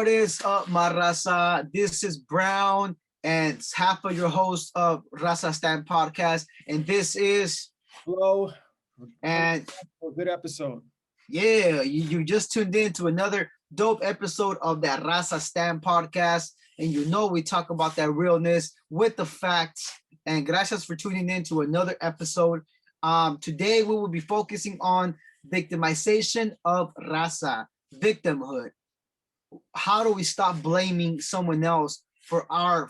What is up, my Raza? This is Brown, and it's half of your host of Raza Stand Podcast. And this is, Hello. Coming and back for a good episode. yeah, you just tuned in to another dope episode of that Raza Stand Podcast. And you know, we talk about that realness with the facts. And gracias for tuning in to another episode. Today, we will be focusing on victimization of Raza, victimhood. How do we stop blaming someone else for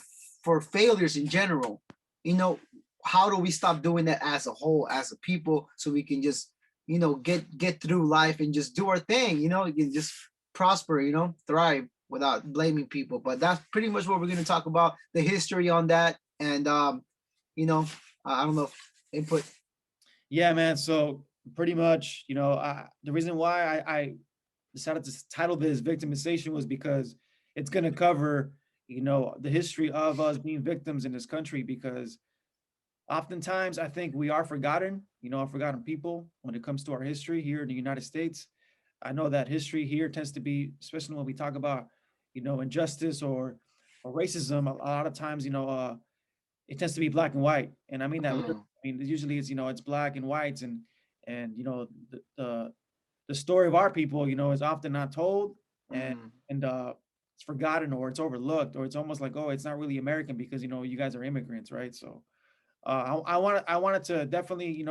failures in general? You know, how do we stop doing that as a whole, as a people, so we can just get through life and just do our thing, you can just prosper, thrive without blaming people. But that's pretty much what we're going to talk about, the history on that. And you know I don't know if input. Yeah, man. So pretty much, the reason why I decided to title this victimization was because it's going to cover, the history of us being victims in this country. Because oftentimes I think we are forgotten, a forgotten people when it comes to our history here in the United States. I know that history here tends to be, especially when we talk about, injustice or racism, a lot of times, it tends to be black and white. And I mean that literally. Mm, I mean, usually it's black and whites, and the story of our people, is often not told, and mm, it's forgotten, or it's overlooked, or it's almost like, oh, it's not really American because you guys are immigrants, right? So I wanted to definitely,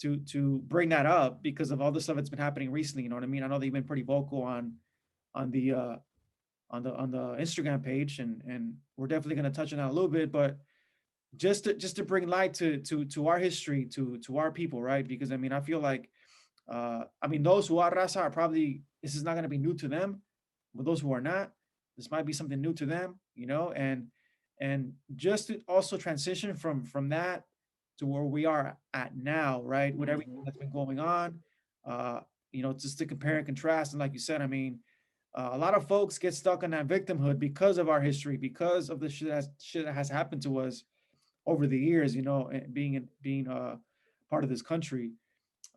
to bring that up because of all the stuff that's been happening recently. You know what I mean? I know that you've been pretty vocal on the on the Instagram page, and we're definitely going to touch on that a little bit, but just to bring light to our history, to our people, right? Because I mean, I feel like I mean, those who are Raza are probably, this is not going to be new to them, but those who are not, this might be something new to them, and just to also transition from that to where we are at now, right? With everything mhm, that's been going on, uh, just to compare and contrast. And like you said, I mean, a lot of folks get stuck in that victimhood because of our history, because of the shit that has happened to us over the years, and being part of this country.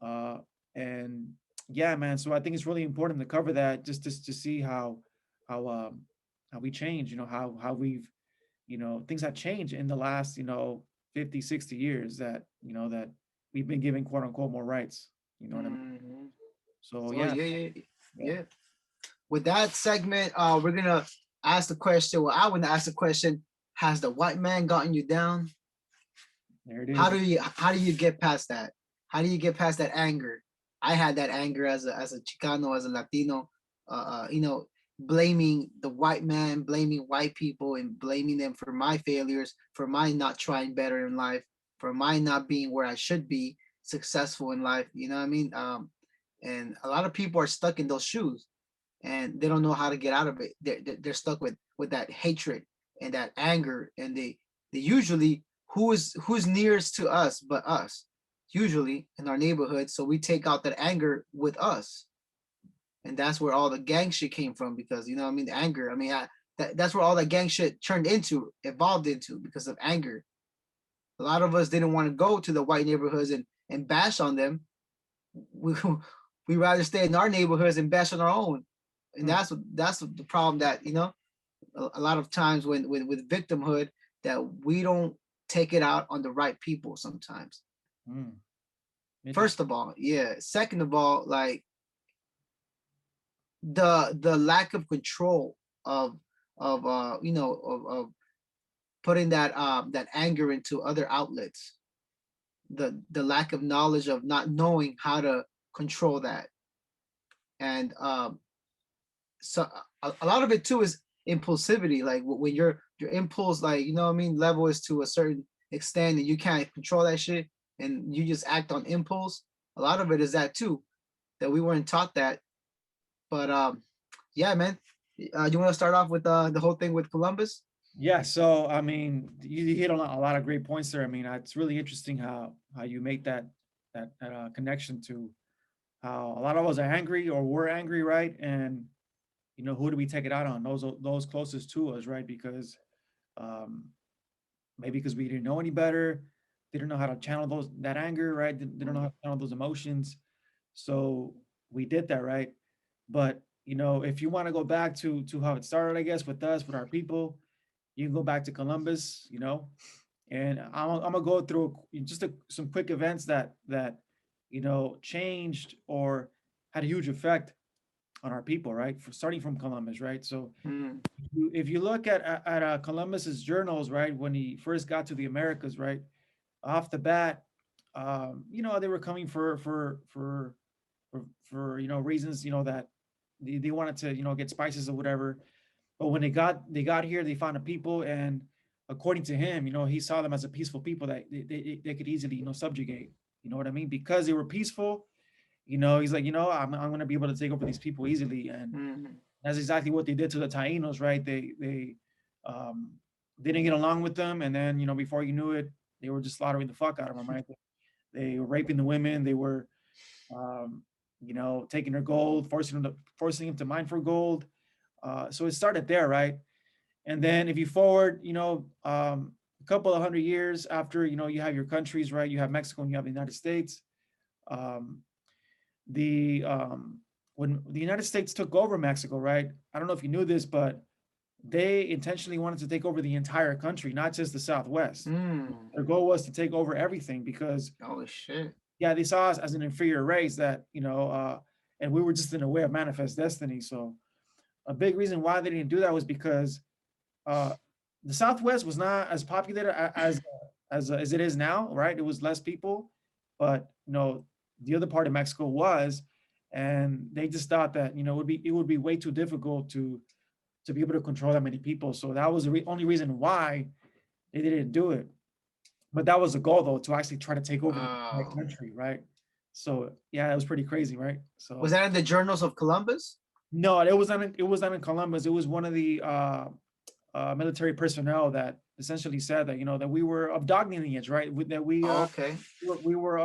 Uh, and yeah, man. So I think it's really important to cover that, just to see how how we change. How we've, things have changed in the last 50, 60 years, that we've been given quote unquote more rights. You know what I mean? mhm. So Oh yeah, yeah, yeah, yeah, yeah. With that segment, we're gonna ask the question. Well, I want to ask the question: has the white man gotten you down? there it How is. do you get past that? How do you get past that anger? I had that anger as a Chicano, as a Latino, blaming the white man, blaming white people, and blaming them for my failures, for my not trying better in life, for my not being where I should be, successful in life. You know what I mean? And a lot of people are stuck in those shoes, and they don't know how to get out of it. They're stuck with that hatred and that anger, and they usually, who's nearest to us but us, usually in our neighborhood. So we take out that anger with us, and that's where all the gang shit came from. Because you know what I mean, the anger. I mean, that's where all that gang shit turned into, evolved into, because of anger. A lot of us didn't want to go to the white neighborhoods and bash on them. We rather stay in our neighborhoods and bash on our own. And Hmm. that's the problem, that a lot of times when with victimhood, that we don't take it out on the right people sometimes. Hmm. First Interesting. of all, yeah. Second of all, like the lack of control of putting that anger into other outlets, the lack of knowledge of not knowing how to control that. And so a lot of it too is impulsivity. Like when your impulse, like, you know what I mean, level is to a certain extent, and you can't control that shit, and you just act on impulse. A lot of it is that too, that we weren't taught that. But yeah, man. You want to start off with the whole thing with Columbus? Yeah, so I mean, you hit on a lot of great points there. I mean, it's really interesting how you make that connection to how a lot of us are angry or were angry, right? And who do we take it out on? Those closest to us, right? Because um, maybe because we didn't know any better, didn't know how to channel that anger, right? Didn't know how to channel those emotions, so we did that, right? But if you want to go back to how it started, I guess, with us, with our people, you can go back to Columbus, and I'm gonna go through just some quick events that changed or had a huge effect on our people, right? For starting from Columbus, right? So Mm. if you look at Columbus's journals, right, when he first got to the Americas, right, off the bat, they were coming for reasons, that they wanted to get spices or whatever. But when they got here, they found a people, and according to him, he saw them as a peaceful people that they could easily subjugate. You know what I mean? Because they were peaceful. He's like, I'm going to be able to take over these people easily, and Mm. that's exactly what they did to the Taínos, right? Um, they didn't get along with them, and then before you knew it, they were just slaughtering the fuck out of them, right? They were raping the women. They were um, taking their gold, forcing them to mine for gold. So it started there, right? And then if you forward, a couple of hundred years after, you have your countries, right? You have Mexico and you have the United States. Um, the When the United States took over Mexico, right? I don't know if you knew this, but they intentionally wanted to take over the entire country, not just the Southwest. Mm. Their goal was to take over everything because, Oh shit. yeah, they saw us as an inferior race that, and we were just in a way of manifest destiny. So a big reason why they didn't do that was because uh, the Southwest was not as populated as it is now, right? It was less people, but the other part of Mexico was, and they just thought that it would be way too difficult to be able to control that many people. So that was the only reason why they didn't do it. But that was the goal, though, to actually try to take over the entire Wow. country, right? So yeah, it was pretty crazy, right? Was So that in the journals of Columbus? no, it was not in Columbus. It was one of the military personnel that essentially said that that we were of dog lineage, right? That we Oh, okay. we were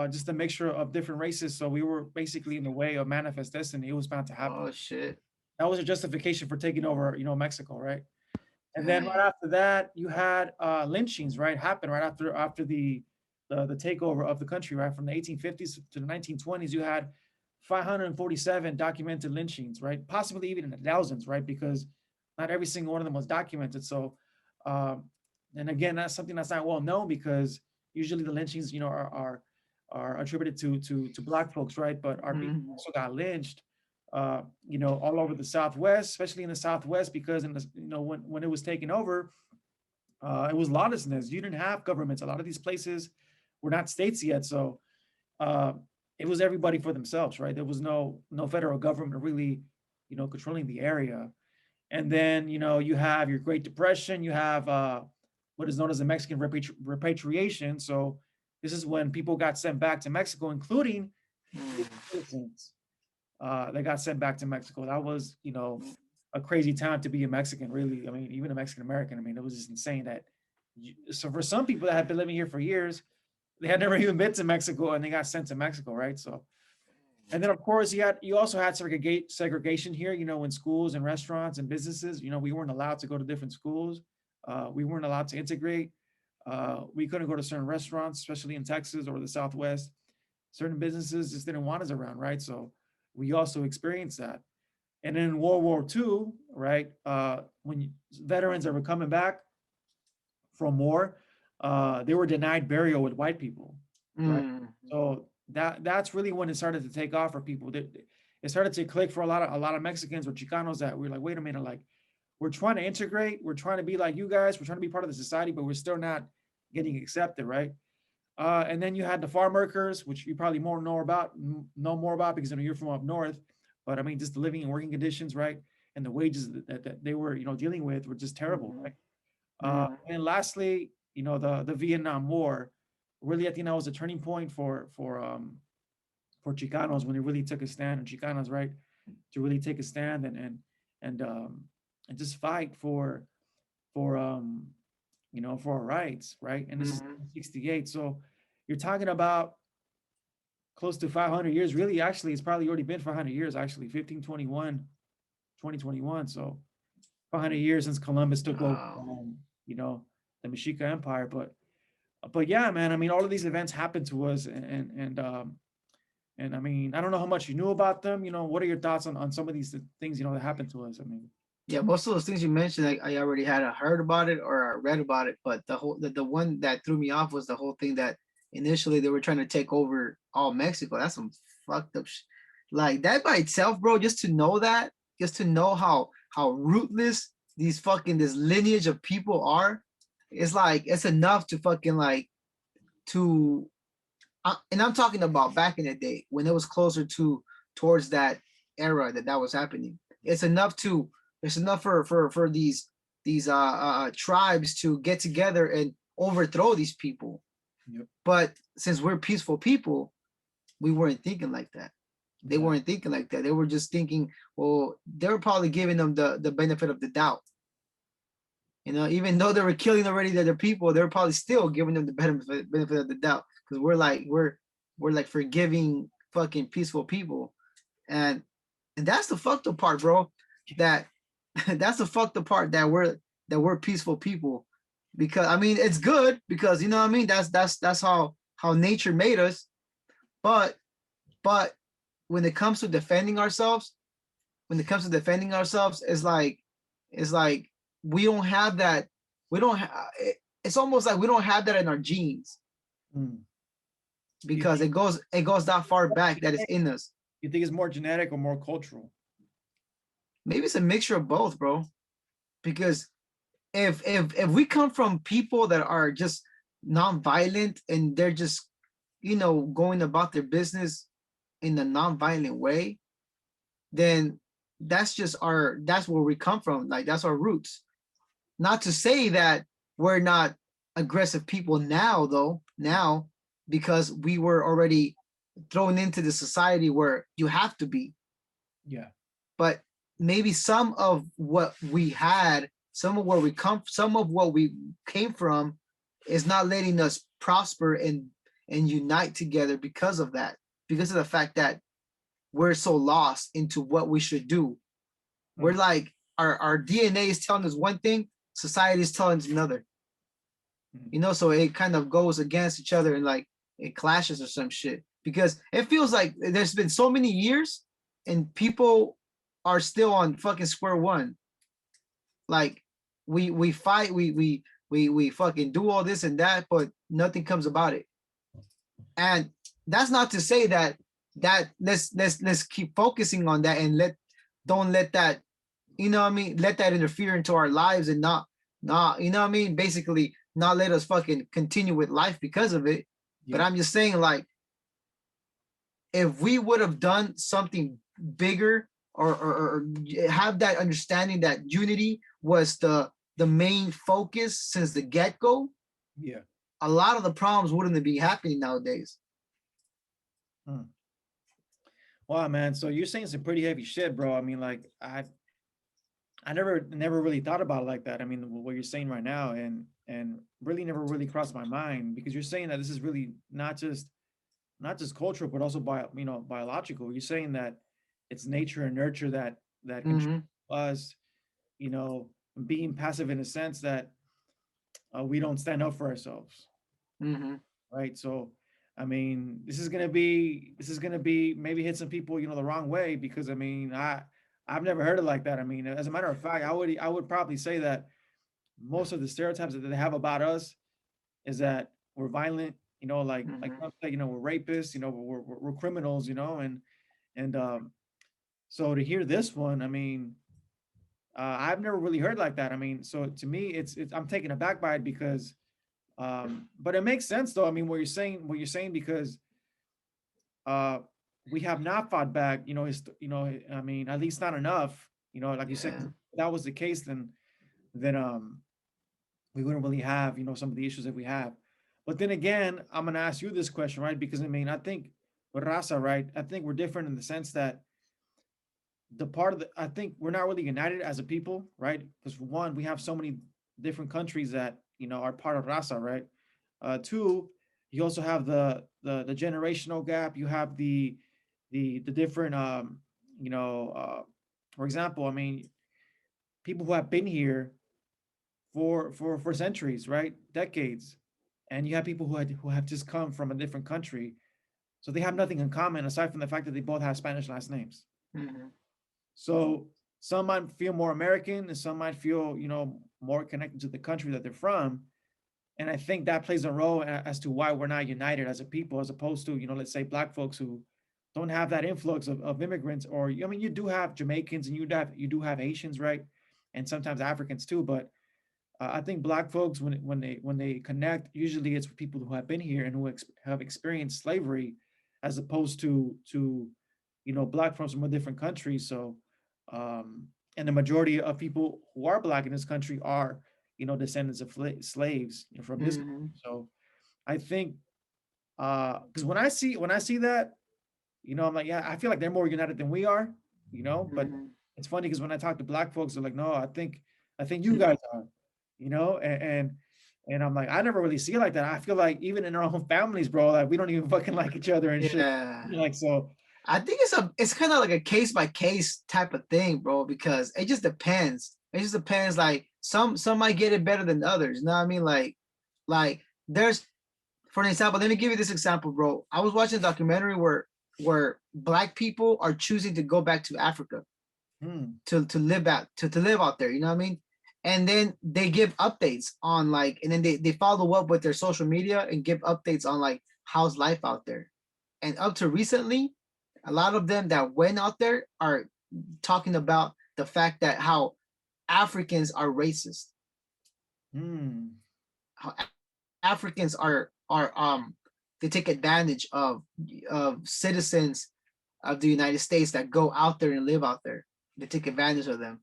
just a mixture of different races, so we were basically in the way of manifest destiny. It was bound to happen. Oh shit. That was a justification for taking over, Mexico, right? And then Dang. right after that, you had lynchings, right? Happen right after the takeover of the country, right? From the 1850s to the 1920s, you had 547 documented lynchings, right? Possibly even in the thousands, right? Because not every single one of them was documented. So, um, and again, that's something that's not well known because usually the lynchings, are attributed to black folks, right? But our people Mm. also got lynched, all over the Southwest, especially in the Southwest, because when it was taken over, it was lawlessness. You didn't have governments. A lot of these places were not states yet, so uh, it was everybody for themselves, right? There was no federal government really, controlling the area. And then you have your Great Depression. You have what is known as the Mexican repatriation. So this is when people got sent back to Mexico, including Mm. citizens that got sent back to Mexico. That was, a crazy time to be a Mexican, really. I mean, even a Mexican American. I mean, it was just insane that. So for some people that had been living here for years, they had never even been to Mexico and they got sent to Mexico, right? So, and then of course you also had segregation here, in schools and restaurants and businesses. We weren't allowed to go to different schools. We weren't allowed to integrate. We couldn't go to certain restaurants, especially in Texas or the Southwest. Certain businesses just didn't want us around, right? So we also experienced that. And then in World War II, right, when veterans that were coming back from war, they were denied burial with white people, right? Mm. So that's really when it started to take off for people. It started to click for a lot of Mexicans or Chicanos that we're like, wait a minute, like we're trying to integrate, we're trying to be like you guys, we're trying to be part of the society, but we're still not getting accepted, right? And then you had the farm workers, which you probably know more about because you're from up north. But I mean, just the living and working conditions, right, and the wages that they were, dealing with were just terrible, Mm. right? Mm. And lastly, the Vietnam War. Really, I think that was a turning point for Chicanos when they really took a stand, and Chicanos, right, to really take a stand and and just fight for our rights, right? And this is Mm. 68. So you're talking about close to 500 years. Really, actually, it's probably already been 500 years, actually, 1521, 2021. So 500 years since Columbus took over, Wow. you know, the Mexica Empire. But yeah, man, I mean, all of these events happened to us, And I mean, I don't know how much you knew about them. What are your thoughts on some of these things, that happened to us? I mean, Yeah, most of those things you mentioned, I already had heard about it or I read about it, but the one that threw me off was the whole thing that initially they were trying to take over all Mexico. That's some fucked up like that by itself, bro. Just to know that, just to know how rootless these fucking this lineage of people are, it's like it's enough to fucking like to and I'm talking about back in the day when it was closer to towards that era that was happening. It's enough to it's enough for these tribes to get together and overthrow these people. yep, But since we're peaceful people, we weren't thinking like that. They exactly. weren't thinking like that. They were just thinking, well, they were probably giving them the benefit of the doubt. Even though they were killing already the other people, they were probably still giving them the benefit of the doubt because we're like forgiving fucking peaceful people, and that's the fucked up part, bro. That that's the fucked up part that we're peaceful people, because I mean it's good because what I mean that's how nature made us, but but when it comes to defending ourselves, it's like we don't have that. We don't. It's almost like we don't have that in our genes Mm. You because think it goes that far back that it's in us. you think it's more genetic or more cultural? Maybe it's a mixture of both, bro. Because if we come from people that are just non-violent and they're just going about their business in a non-violent way, then that's where we come from. Like that's our roots. Not to say that we're not aggressive people now, though, now, because we were already thrown into the society where you have to be. Yeah. But maybe some of what we had, some of what we came from is not letting us prosper and unite together because of that, because of the fact that we're so lost into what we should do. We're Mm. like our DNA is telling us one thing, society is telling us another. Mm. So it kind of goes against each other and like it clashes or some shit because it feels like there's been so many years and people are still on fucking square one. Like we fight, we fucking do all this and that, but nothing comes about it. And that's not to say that let's keep focusing on that and don't let that, what I mean, let that interfere into our lives and not what I mean, basically not let us fucking continue with life because of it. But Yeah. I'm just saying, like, if we would have done something bigger, or have that understanding that unity was the main focus since the get-go, Yeah. a lot of the problems wouldn't be happening nowadays. Mm. Wow, man. So you're saying some pretty heavy shit, bro. I mean, like I never really thought about it like that. I mean, what you're saying right now, and really never really crossed my mind because you're saying that this is really not just cultural, but also biological. You're saying that it's nature and nurture that control Mm-hmm. us, you know, being passive in a sense that we don't stand up for ourselves, Mm-hmm. right? So, I mean, this is gonna be maybe hit some people, the wrong way because I mean, I've never heard it like that. I mean, as a matter of fact, I would probably say that most of the stereotypes that they have about us is that we're violent, like Mm-hmm. Trump said, we're rapists, we're criminals, and so to hear this one, I mean, I've never really heard like that. I mean, so to me, it's I'm taken aback by it because, but it makes sense though. I mean, what you're saying because uh, we have not fought back. I mean, at least not enough. Like you said, Yeah. if that was the case, then we wouldn't really have some of the issues that we have. But then again, I'm gonna ask you this question, right? Because I mean, I think with Raza, right? I think we're different in the sense that I think we're not really united as a people, right? Because one, we have so many different countries that are part of Raza, right? Two, you also have the generational gap. You have the different for example, I mean, people who have been here for centuries, right? Decades, and you have people who have just come from a different country. So they have nothing in common aside from the fact that they both have Spanish last names. Mm-hmm. So some might feel more American and some might feel, more connected to the country that they're from. And I think that plays a role as to why we're not united as a people, as opposed to, let's say black folks who don't have that influx of immigrants, or I mean, you do have Jamaicans and you do have Haitians, right? And sometimes Africans too. But I think black folks, when they connect, usually it's with people who have been here and who have experienced slavery, as opposed to black folks from a different country. So, and the majority of people who are black in this country are descendants of slaves from this Mm-hmm. country. So I think because when I see that, I'm like, yeah, I feel like they're more united than we are, but Mm-hmm. it's funny because when I talk to black folks, they're like, no, I think you guys are, and I'm like, I never really see it like that. I feel like even in our own families, bro, like we don't even fucking like each other and shit. Yeah. Like so, I think it's kind of like a case by case type of thing, bro, because it just depends. It just depends. Like some might get it better than others. You know what I mean? Like there's, for an example, let me give you this example, bro. I was watching a documentary where black people are choosing to go back to Africa hmm, to live to live out there. You know what I mean? And then they give updates on like, and then they follow up with their social media and give updates on like how's life out there. And up to recently, a lot of them that went out there are talking about the fact that how Africans are racist, hmm, how Africans are they take advantage of citizens of the United States that go out there and live out there. They take advantage of them,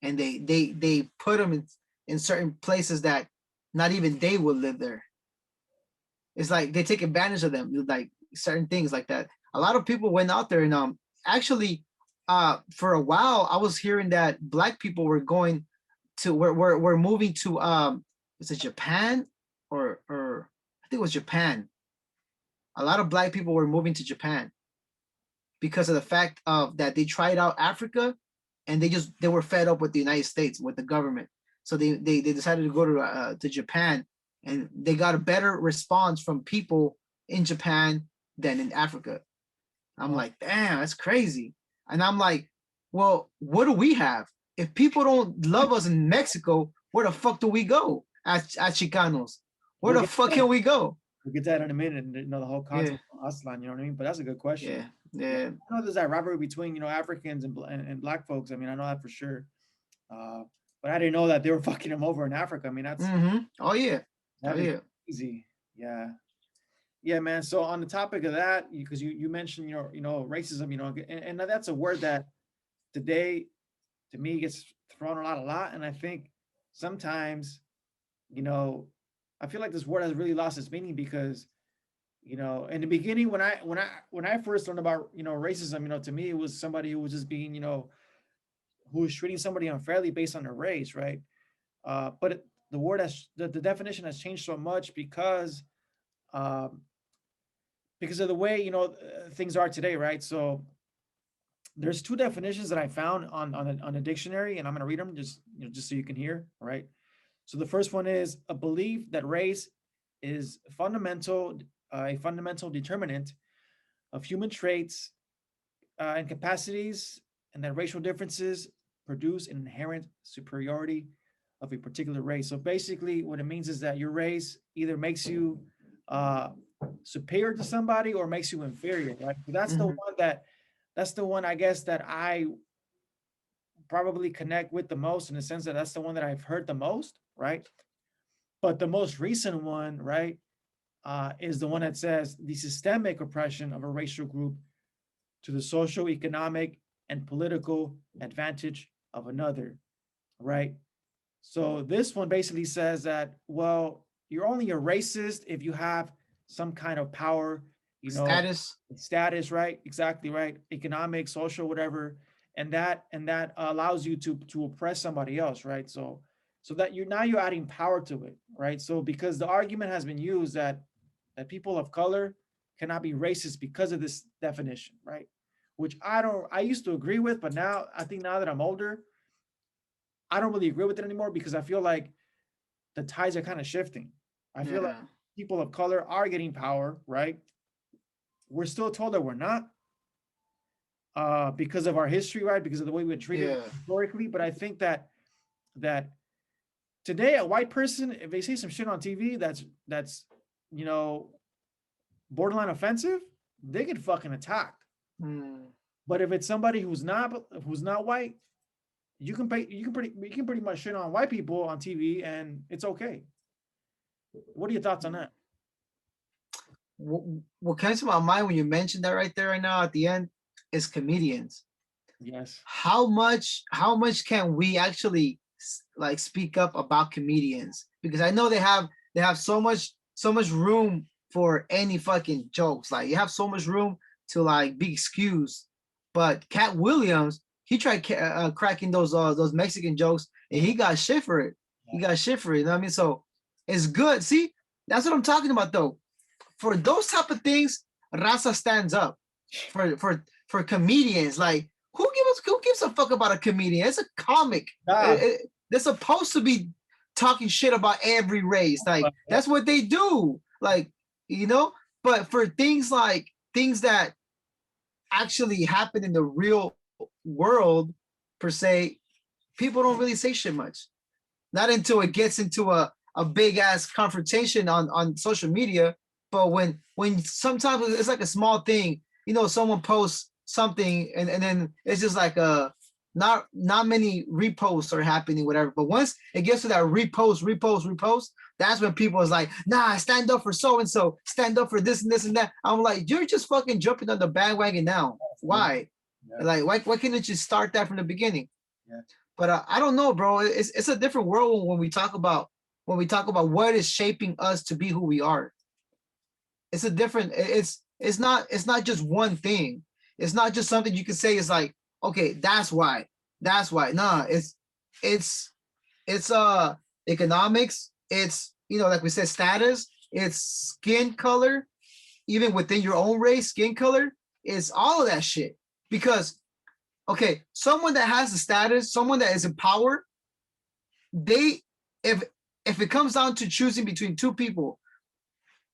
and they put them in certain places that not even they will live there. It's like they take advantage of them, like certain things like that. A lot of people went out there and actually for a while I was hearing that black people were going to we're moving to is it Japan or I think it was Japan. A lot of black people were moving to Japan because of the fact of that they tried out Africa and they were fed up with the United States, with the government. So they decided to go to Japan, and they got a better response from people in Japan than in Africa. I'm oh, like, damn, that's crazy. And I'm like, well, what do we have? If people don't love us in Mexico, where the fuck do we go as Chicanos? Where we'll the get fuck can we go? we'll get to that in a minute, and the whole Yeah, concept of Aslan, you know what I mean? But that's a good question. yeah, Yeah, yeah. I know there's that rivalry between Africans and black folks. I mean, I know that for sure. Uh, but I didn't know that they were fucking them over in Africa. I mean, Mm-hmm. Oh yeah. Oh that'd be yeah. crazy. Yeah, yeah, man. So on the topic of that, because you mentioned racism, and that's a word that today to me gets thrown a lot, and I think sometimes you know I feel like this word has really lost its meaning because in the beginning when I first learned about racism, to me it was somebody who was just being who was treating somebody unfairly based on their race, right? But the word has the definition has changed so much um, because of the way things are today, right? So there's two definitions that I found on a dictionary, and I'm going to read them just so you can hear. All right. So the first one is a belief that race is a fundamental determinant of human traits and capacities, and that racial differences produce an inherent superiority of a particular race. So basically, what it means is that your race either makes you uh, superior to somebody or makes you inferior, right? So Mm-hmm. that's the one I guess that I probably connect with the most in the sense that that's the one that I've heard the most, right? But the most recent one, right, is the one that says the systemic oppression of a racial group to the social, economic, and political advantage of another, right? So this one basically says that, well, you're only a racist if you have some kind of power, you know, Status. status, right? Exactly right. Economic, social, whatever, and that allows you to oppress somebody else, right? So that you're adding power to it, right? So because the argument has been used that people of color cannot be racist because of this definition, right? Which I used to agree with, but now I think now that I'm older, I don't really agree with it anymore because I feel like the tides are kind of shifting. I feel like Yeah. people of color are getting power, right? we're still told that we're not, because of our history, right? Because of the way we're treated Yeah. historically. But I think that today a white person, if they say some shit on TV that's you know borderline offensive, they get fucking attacked. Mm. But if it's somebody who's not white, you can pretty much shit on white people on TV and it's okay. What are your thoughts on that? What comes to my mind when you mentioned that right there right now at the end is comedians. Yes. How much can we actually like speak up about comedians? Because I know they have so much room for any fucking jokes. Like you have so much room to like be excused. But Cat Williams, he tried cracking those Mexican jokes and he got shit for it. He got shit for it. You know what I mean? So it's good. See, that's what I'm talking about though. For those type of things, Raza stands up for comedians. Like who gives a fuck about a comedian? It's a comic. God. They're supposed to be talking shit about every race. Like Yep. that's what they do. Like you know. But for things that actually happen in the real world per se, people don't really say shit much. Not until it gets into a big ass confrontation on social media. But when sometimes it's like a small thing, someone posts something and then it's just like not many reposts are happening, whatever. But once it gets to that repost, that's when people is like, nah, stand up for so and so, stand up for this and this and that. I'm like, you're just fucking jumping on the bandwagon now. Yeah. Why? Yeah. Like, why couldn't you start that from the beginning? Yeah. But I don't know, bro. It's a different world when we talk about what is shaping us to be who we are. It's a different. It's not just one thing. It's not just something you can say. It's like, okay, that's why. That's why. Nah, it's economics. It's like we said, status. It's skin color. Even within your own race, skin color. It's all of that shit. Because okay, someone that has the status, someone that is in power, they if if it comes down to choosing between two people,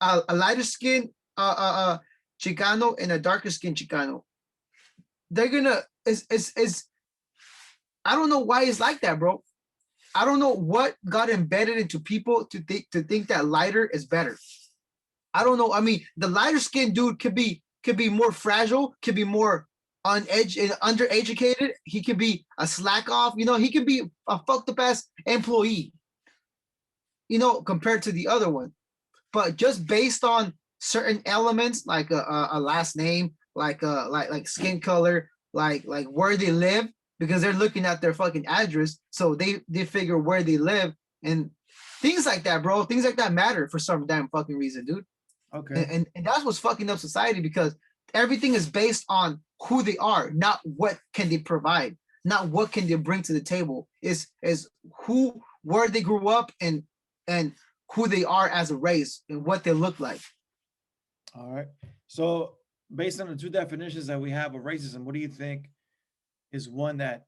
a lighter skin Chicano and a darker skin Chicano, they're gonna is I don't know why it's like that, bro. I don't know what got embedded into people to think that lighter is better. I don't know. I mean, the lighter skinned dude could be more fragile, could be more undereducated. He could be a slack off. He could be a fucked up ass employee. Compared to the other one. But just based on certain elements like a last name, like skin color, like where they live, because they're looking at their fucking address, so they figure where they live and things like that, bro. Things like that matter for some damn fucking reason, dude. And, Okay. and, and that's what's fucking up society because everything is based on who they are, not what can they provide, not what can they bring to the table. Is who where they grew up and who they are as a race and what they look like. All right. So based on the two definitions that we have of racism, what do you think is one that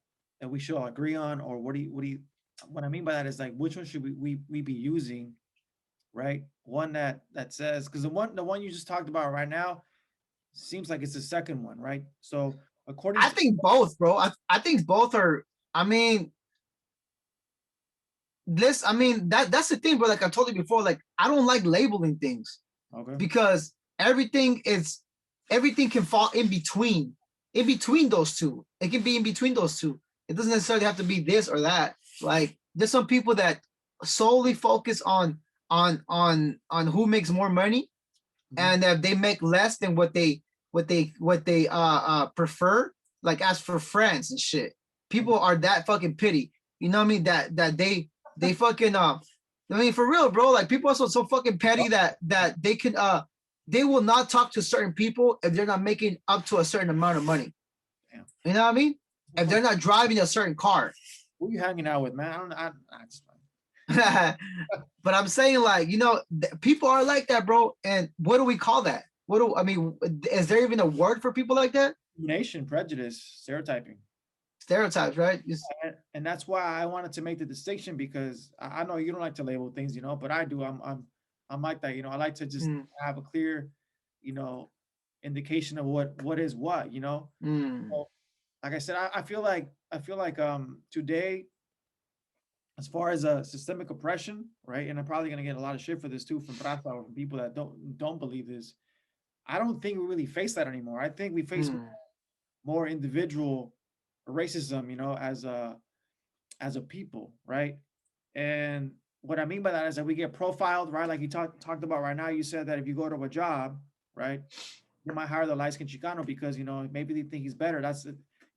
we should all agree on, or what do you what I mean by that is like which one should we be using, right? One that says because the one you just talked about right now seems like it's the second one, right? So according I to think both, bro. I think both are. I mean, that's the thing, but like I told you before, like I don't like labeling things okay, because everything can fall in between those two. It can be in between those two. It doesn't necessarily have to be this or that. Like there's some people that solely focus on who makes more money, mhm, and if they make less than what they prefer, like as for friends and shit, okay, people are that fucking pity. You know what I mean? That they fucking I mean for real, bro. Like people are so fucking petty that they will not talk to certain people if they're not making up to a certain amount of money. damn. You know what I mean? If Who they're not driving a certain car. who you hanging out with, man? I don't. It's fine. But I'm saying like, people are like that, bro. And what do we call that? What do I mean? Is there even a word for people like that? Discrimination, prejudice, stereotyping. Stereotypes, right? And that's why I wanted to make the distinction because I know you don't like to label things, but I do. I'm like that. I like to just Mm, have a clear, you know, indication of what is what, you know. Mm. So, like I said, I feel like today, as far as systemic oppression, right? And I'm probably gonna get a lot of shit for this too from Raza or from people that don't believe this. I don't think we really face that anymore. I think we face Mm. more individual racism, you know, as a people, right? And what I mean by that is that we get profiled, right? Like you talked about right now. You said that if you go to a job, right, they might hire the light skinned Chicano because you know maybe they think he's better.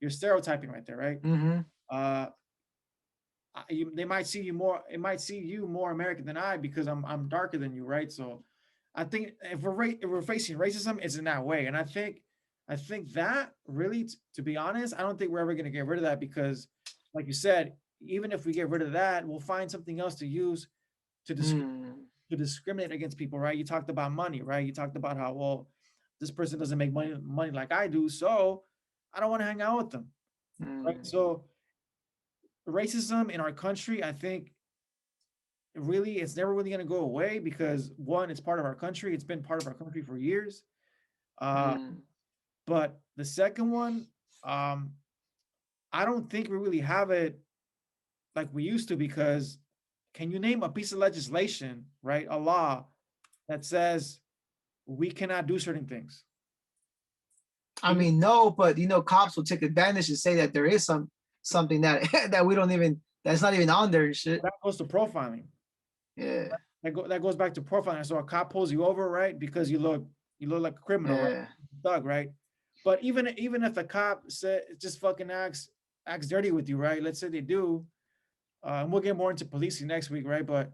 You're stereotyping right there, right? Mm-hmm. Uh, they might see you more. It might see you more American than I because I'm darker than you, right? So, I think if we're facing racism, it's in that way, and I think that really, to be honest, I don't think we're ever going to get rid of that because, like you said, even if we get rid of that, we'll find something else to use to Mm. to discriminate against people, right? You talked about money, right? You talked about how well this person doesn't make money like I do, so I don't want to hang out with them, right? Mm. So racism in our country, I think really it's never really going to go away because one, it's part of our country. It's been part of our country for years. Uh, Mm. but the second one, um, I don't think we really have it like we used to because can you name a piece of legislation, right? A law that says we cannot do certain things. I mean, no, but cops will take advantage and say that there is something that that we don't even that's not even on there and shit. That goes to profiling. Yeah, That goes back to profiling. So a cop pulls you over, right? Because you look like a criminal, right? yeah. Thug, right? But even if the cop said just fucking acts dirty with you, right? Let's say they do, and we'll get more into policing next week, right? But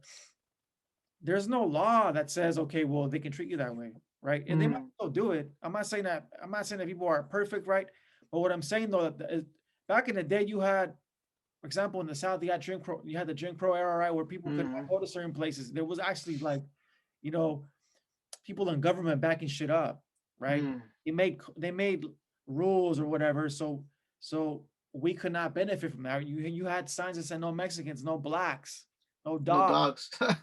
there's no law that says, okay, well, they can treat you that way, right? And they might Mm. still do it. I'm not saying that people are perfect, right? But what I'm saying though, is back in the day, you had, for example, in the South, you had the Jim Crow era, right, where people could not Mm. go to certain places. There was actually like, you know, people in government backing shit up, right? Mm. They made rules or whatever, so we could not benefit from that. You had signs that said no Mexicans, no blacks, no No dogs. dogs.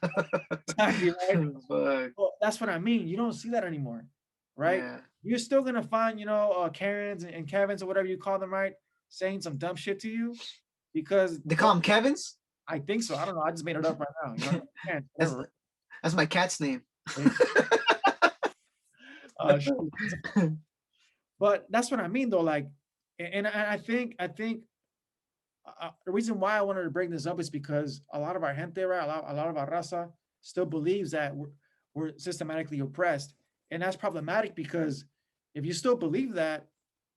Exactly, right? Fuck. Well, that's what I mean. You don't see that anymore, right? Yeah. You're still gonna find, Karens and Kevins or whatever you call them, right? Saying some dumb shit to you because They call them Kevin's. I think so. I don't know. I just made it up right now. that's Whatever. that's my cat's name. Shoot. But that's what I mean, though. Like, and I think the reason why I wanted to bring this up is because a lot of our gente, right, a lot of our raza still believes that we're systematically oppressed, and that's problematic because if you still believe that,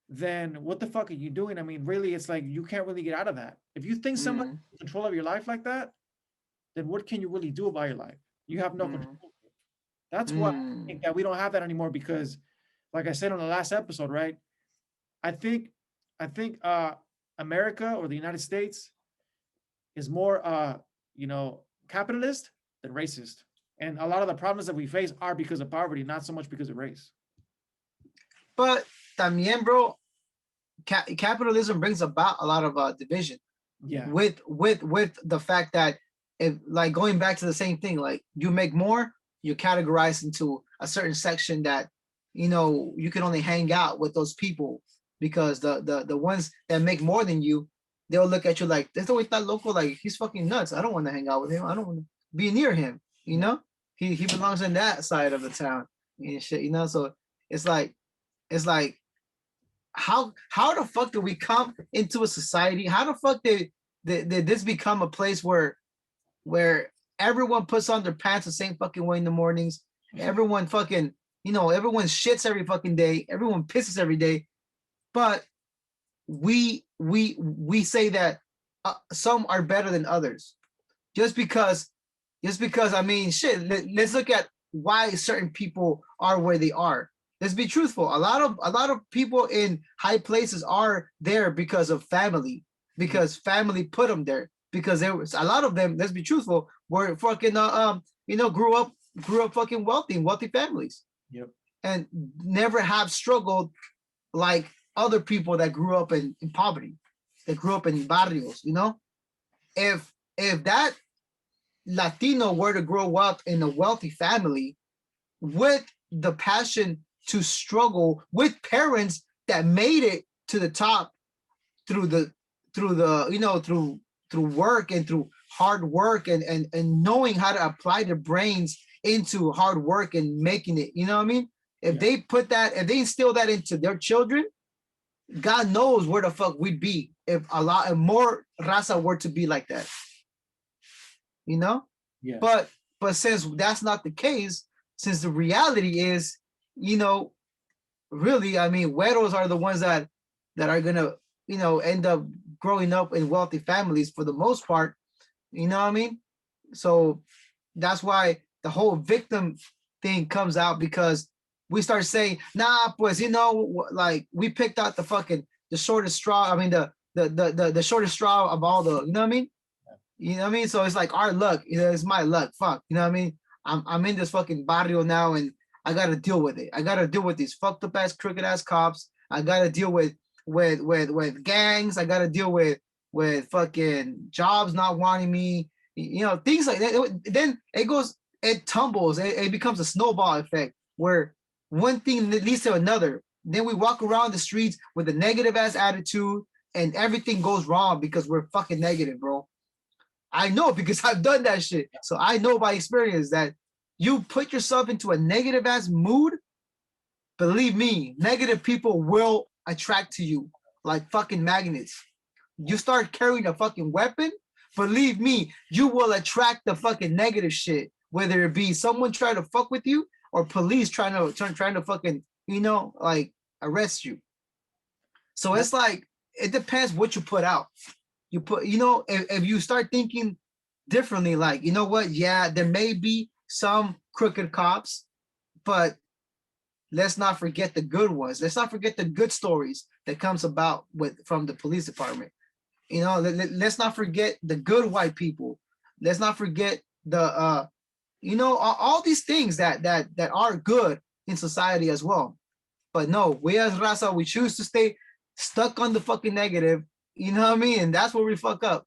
then what the fuck are you doing? I mean, really, it's like you can't really get out of that. If you think somebody Mm. has control of your life like that, then what can you really do about your life? You have no Mm. control. That's why I think Mm. that we don't have that anymore because, like I said on the last episode, right? I think I think America or the United States is more capitalist than racist. And a lot of the problems that we face are because of poverty, not so much because of race. But también, bro, capitalism brings about a lot of division Yeah. with the fact that if like going back to the same thing, like you make more, you're categorized into a certain section that you can only hang out with those people because the ones that make more than you, they'll look at you like this always that local, like he's fucking nuts. I don't want to hang out with him. I don't want to be near him. You Yeah. know, he belongs in that side of the town and shit. So it's like it's like how the fuck did we come into a society? How the fuck did this become a place where everyone puts on their pants the same fucking way in the mornings? Everyone fucking everyone shits every fucking day. Everyone pisses every day. But we say that some are better than others just because I mean shit. Let's look at why certain people are where they are. Let's be truthful. A lot of people in high places are there because of family, Yeah. because family put them there. Because there was a lot of them. Let's be truthful. Were fucking grew up fucking wealthy families, Yep. and never have struggled like other people that grew up in poverty, that grew up in barrios. If that Latino were to grow up in a wealthy family with the passion to struggle with parents that made it to the top through the through work and through hard work and knowing how to apply their brains into hard work and making it. You know what I mean? If Yeah. they put that, if they instill that into their children, God knows where the fuck we'd be if a lot if more raza were to be like that. You know? Yeah. But since that's not the case, since the reality is, you know, really, I mean, güeros are the ones that are gonna, end up growing up in wealthy families for the most part. You know what I mean? So that's why the whole victim thing comes out, because we start saying, nah, pues, like we picked out the shortest straw. I mean, the shortest straw of all the, you know what I mean? You know what I mean? So it's like our luck. It's my luck. Fuck. You know what I mean? I'm in this fucking barrio now, and I gotta deal with it. I gotta deal with these fucked up ass, crooked ass cops. I gotta deal with gangs. I gotta deal with fucking jobs not wanting me. Things like that. Then it tumbles. It becomes a snowball effect where one thing leads to another. Then we walk around the streets with a negative ass attitude, and everything goes wrong because we're fucking negative, bro. I know because I've done that shit. So I know by experience that you put yourself into a negative ass mood, believe me, negative people will attract to you like fucking magnets. You start carrying a fucking weapon, believe me, you will attract the fucking negative shit, whether it be someone trying to fuck with you or police trying to fucking, like arrest you. So Yeah. it's like it depends what you put out. You put, if you start thinking differently, like, you know what, yeah, there may be some crooked cops, but let's not forget the good ones. Let's not forget the good stories that comes about from the police department. Let's not forget the good white people. Let's not forget the all these things that are good in society as well. But no, we as Raza, we choose to stay stuck on the fucking negative. You know what I mean? And that's where we fuck up.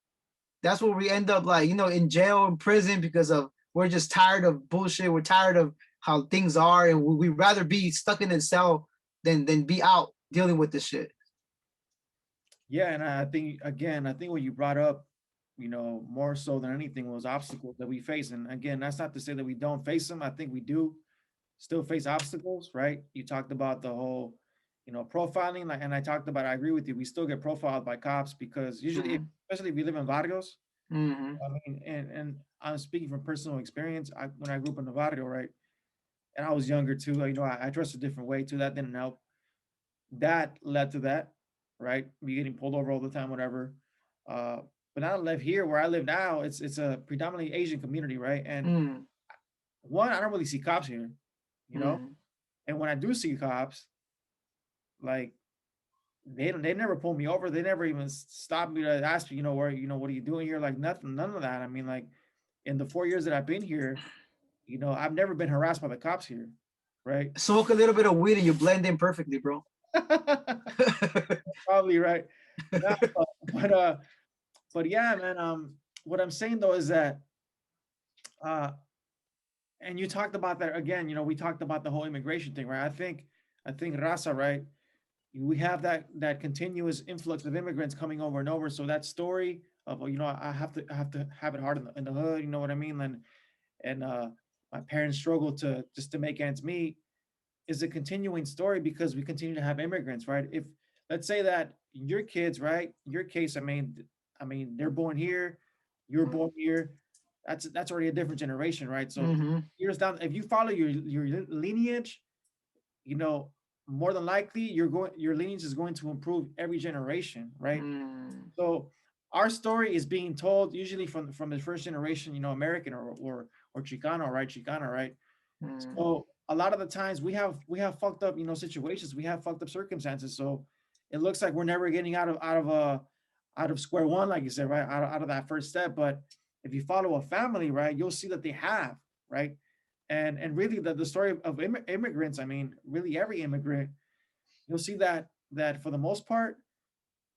That's where we end up, like, in jail, in prison, because of we're just tired of bullshit. We're tired of how things are, and we'd rather be stuck in a cell than be out dealing with this shit. Yeah, and I think again, I think what you brought up, more so than anything was obstacles that we face. And again, that's not to say that we don't face them. I think we do still face obstacles, right? You talked about the whole, profiling, like, and I talked about, I agree with you. We still get profiled by cops because usually, Mm-hmm. especially if you live in barrios, Mm-hmm. I mean, and I'm speaking from personal experience. When I grew up in the barrio, right, and I was younger too, I dressed a different way too. That didn't help. That led to that, right? Me getting pulled over all the time, whatever. Uh, but now I live here where I live now, it's a predominantly Asian community, right? And Mm-hmm. one, I don't really see cops here, you know. Mm-hmm. And when I do see cops, like they never pull me over. They never even stop me to ask me, where, what are you doing here? Like nothing, none of that. I mean, like in the 4 years that I've been here, I've never been harassed by the cops here, right? Smoke a little bit of weed and you blend in perfectly, bro. Probably right. No, but but yeah, man. What I'm saying though is that, uh, and you talked about that again. We talked about the whole immigration thing, right? I think Raza, right? We have that continuous influx of immigrants coming over and over. So that story of, I have to have it hard in the hood. You know what I mean? And my parents struggle to make ends meet is a continuing story because we continue to have immigrants, right? If let's say that your kids, right, your case, I mean, they're born here, you're born here. That's already a different generation, right? So Mm-hmm. years down, if you follow your lineage, you know, more than likely your lineage is going to improve every generation, right? Mm-hmm. So our story is being told usually from the first generation, American or Chicano, right? Chicana, right? So a lot of the times we have fucked up, situations, we have fucked up circumstances. So it looks like we're never getting out of square one, like you said, right? Out of that first step. But if you follow a family, right, you'll see that they have, right? And really the story of immigrants, I mean, really every immigrant, you'll see that for the most part,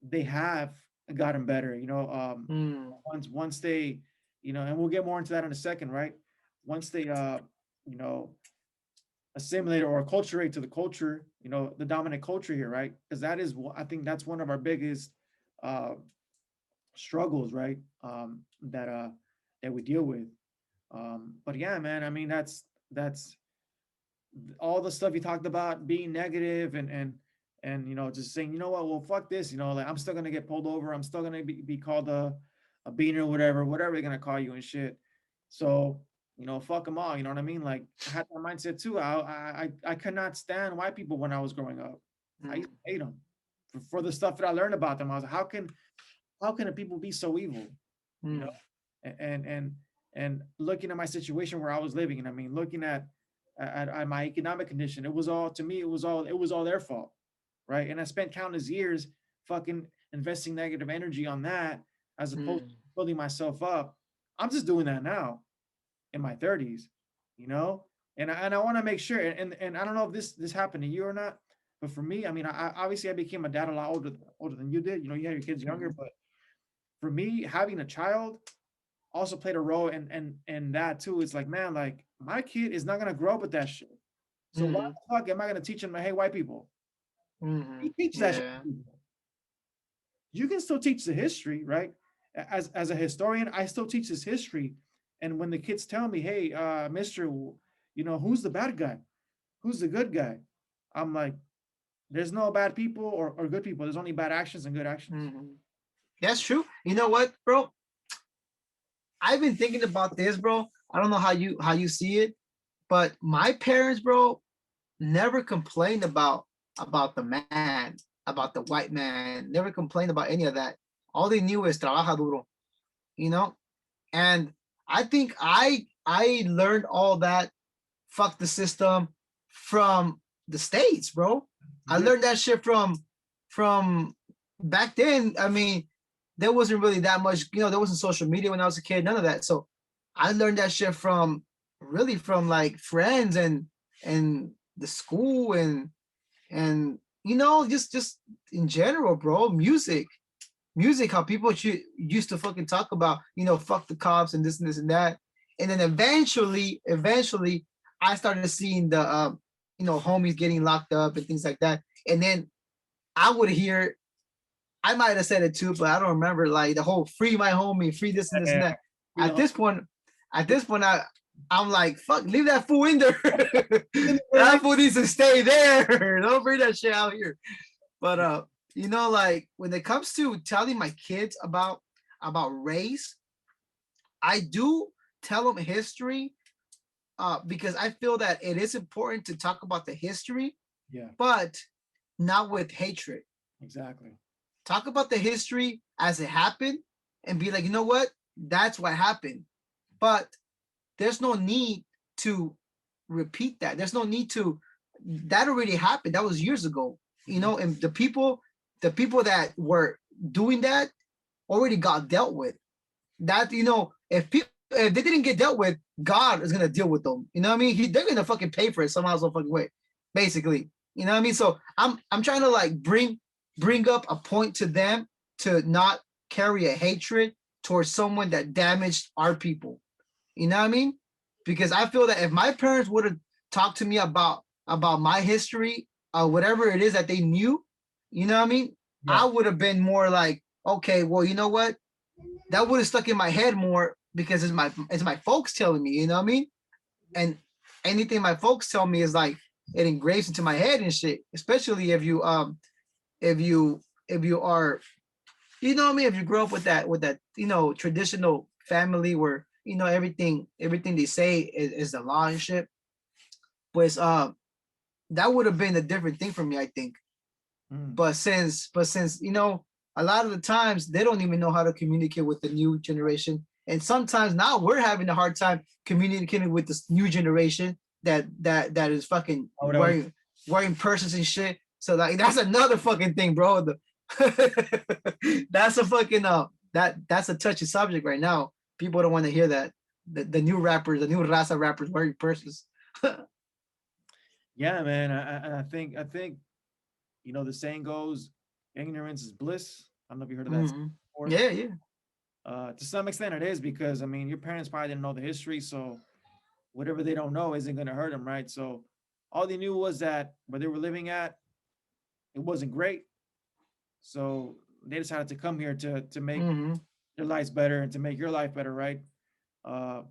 they have gotten better, Mm-hmm. once they, and we'll get more into that in a second, right? Once they you know assimilate or acculturate to the culture, the dominant culture here, right? Because that is, I think that's one of our biggest uh, struggles, right? That we deal with. But yeah, man, I mean, that's all the stuff you talked about being negative and just saying, well, fuck this, like I'm still gonna get pulled over, I'm still gonna be called a beaner, whatever they're gonna call you and shit. So fuck them all, you know what I mean? Like I had that mindset too. I could not stand white people when I was growing up. I used Mm, to hate them for the stuff that I learned about them. I was like, how can people be so evil, you know? mm, And looking at my situation where I was living, and I mean, looking at my economic condition, it was all, to me, it was all their fault, right? And I spent countless years fucking investing negative energy on that as opposed to mm, building myself up. I'm just doing that now in my 30s, you know. And I want to make sure, and I don't know if this happened to you or not, but for me, I mean, I obviously I became a dad a lot older than you did. You had your kids younger, mm, but for me, having a child also played a role in that too. It's like, man, like my kid is not gonna grow up with that shit. So why mm, the fuck am I gonna teach him, hey, white people? He teaches that shit yeah. to people. You can still teach the history, right? As a historian, I still teach this history. And when the kids tell me, hey, Mister, who's the bad guy? Who's the good guy? I'm like, there's no bad people or good people. There's only bad actions and good actions. Mm. That's true. You know what, bro? I've been thinking about this, bro. I don't know how you see it, but my parents, bro, never complained about the man, about the white man. Never complained about any of that. All they knew is trabaja duro, you know. And I think I learned all that fuck the system from the States, bro. I Yeah, learned that shit from back then. I mean, there wasn't really that much, there wasn't social media when I was a kid, none of that. So I learned that shit from really from like friends and the school and just in general, bro. Music, how people used to fucking talk about, fuck the cops and this and that. And then eventually, I started seeing the, homies getting locked up and things like that. And then I would hear, I might have said it too, but I don't remember, like the whole free my homie, free this and yeah. that. You At know, this point, at this point, I'm like, fuck, leave that fool in there. right? That fool needs to stay there. Don't bring that shit out here. But like when it comes to telling my kids about race, I do tell them history, because I feel that it is important to talk about the history, Yeah, but not with hatred. exactly. Talk about the history as it happened and be like, you know what? That's what happened. But there's no need to repeat that. There's no need to, that already happened. That was years ago. Mhm. And the people that were doing that already got dealt with. That, if they didn't get dealt with, God is gonna deal with them. You know what I mean? They're gonna fucking pay for it somehow, some fucking way. Basically. You know what I mean? So I'm trying to like bring up a point to them to not carry a hatred towards someone that damaged our people. You know what I mean? Because I feel that if my parents would have talked to me about my history, whatever it is that they knew, you know what I mean? Yeah, I would have been more like, okay, well, you know what? That would have stuck in my head more because it's my folks telling me, you know what I mean? And anything my folks tell me is like it engraves into my head and shit. Especially if you if you are, you know what I mean, if you grow up with that traditional family where everything they say is the law and shit. But that would have been a different thing for me, I think. mm. But since a lot of the times they don't even know how to communicate with the new generation, and sometimes now we're having a hard time communicating with this new generation that is fucking I would always, wearing purses and shit. So like that's another fucking thing, bro. That's a fucking that's a touchy subject right now. People don't want to hear that. The new rappers, the new Raza rappers wearing purses. yeah, man. I think the saying goes, ignorance is bliss. I don't know if you heard of that Mm-hmm. before. Yeah, yeah. To some extent, it is because your parents probably didn't know the history, so whatever they don't know isn't going to hurt them, right? So All they knew was that where they were living at, it wasn't great. So they decided to come here to make Mm-hmm. their lives better and to make your life better, right? Uh,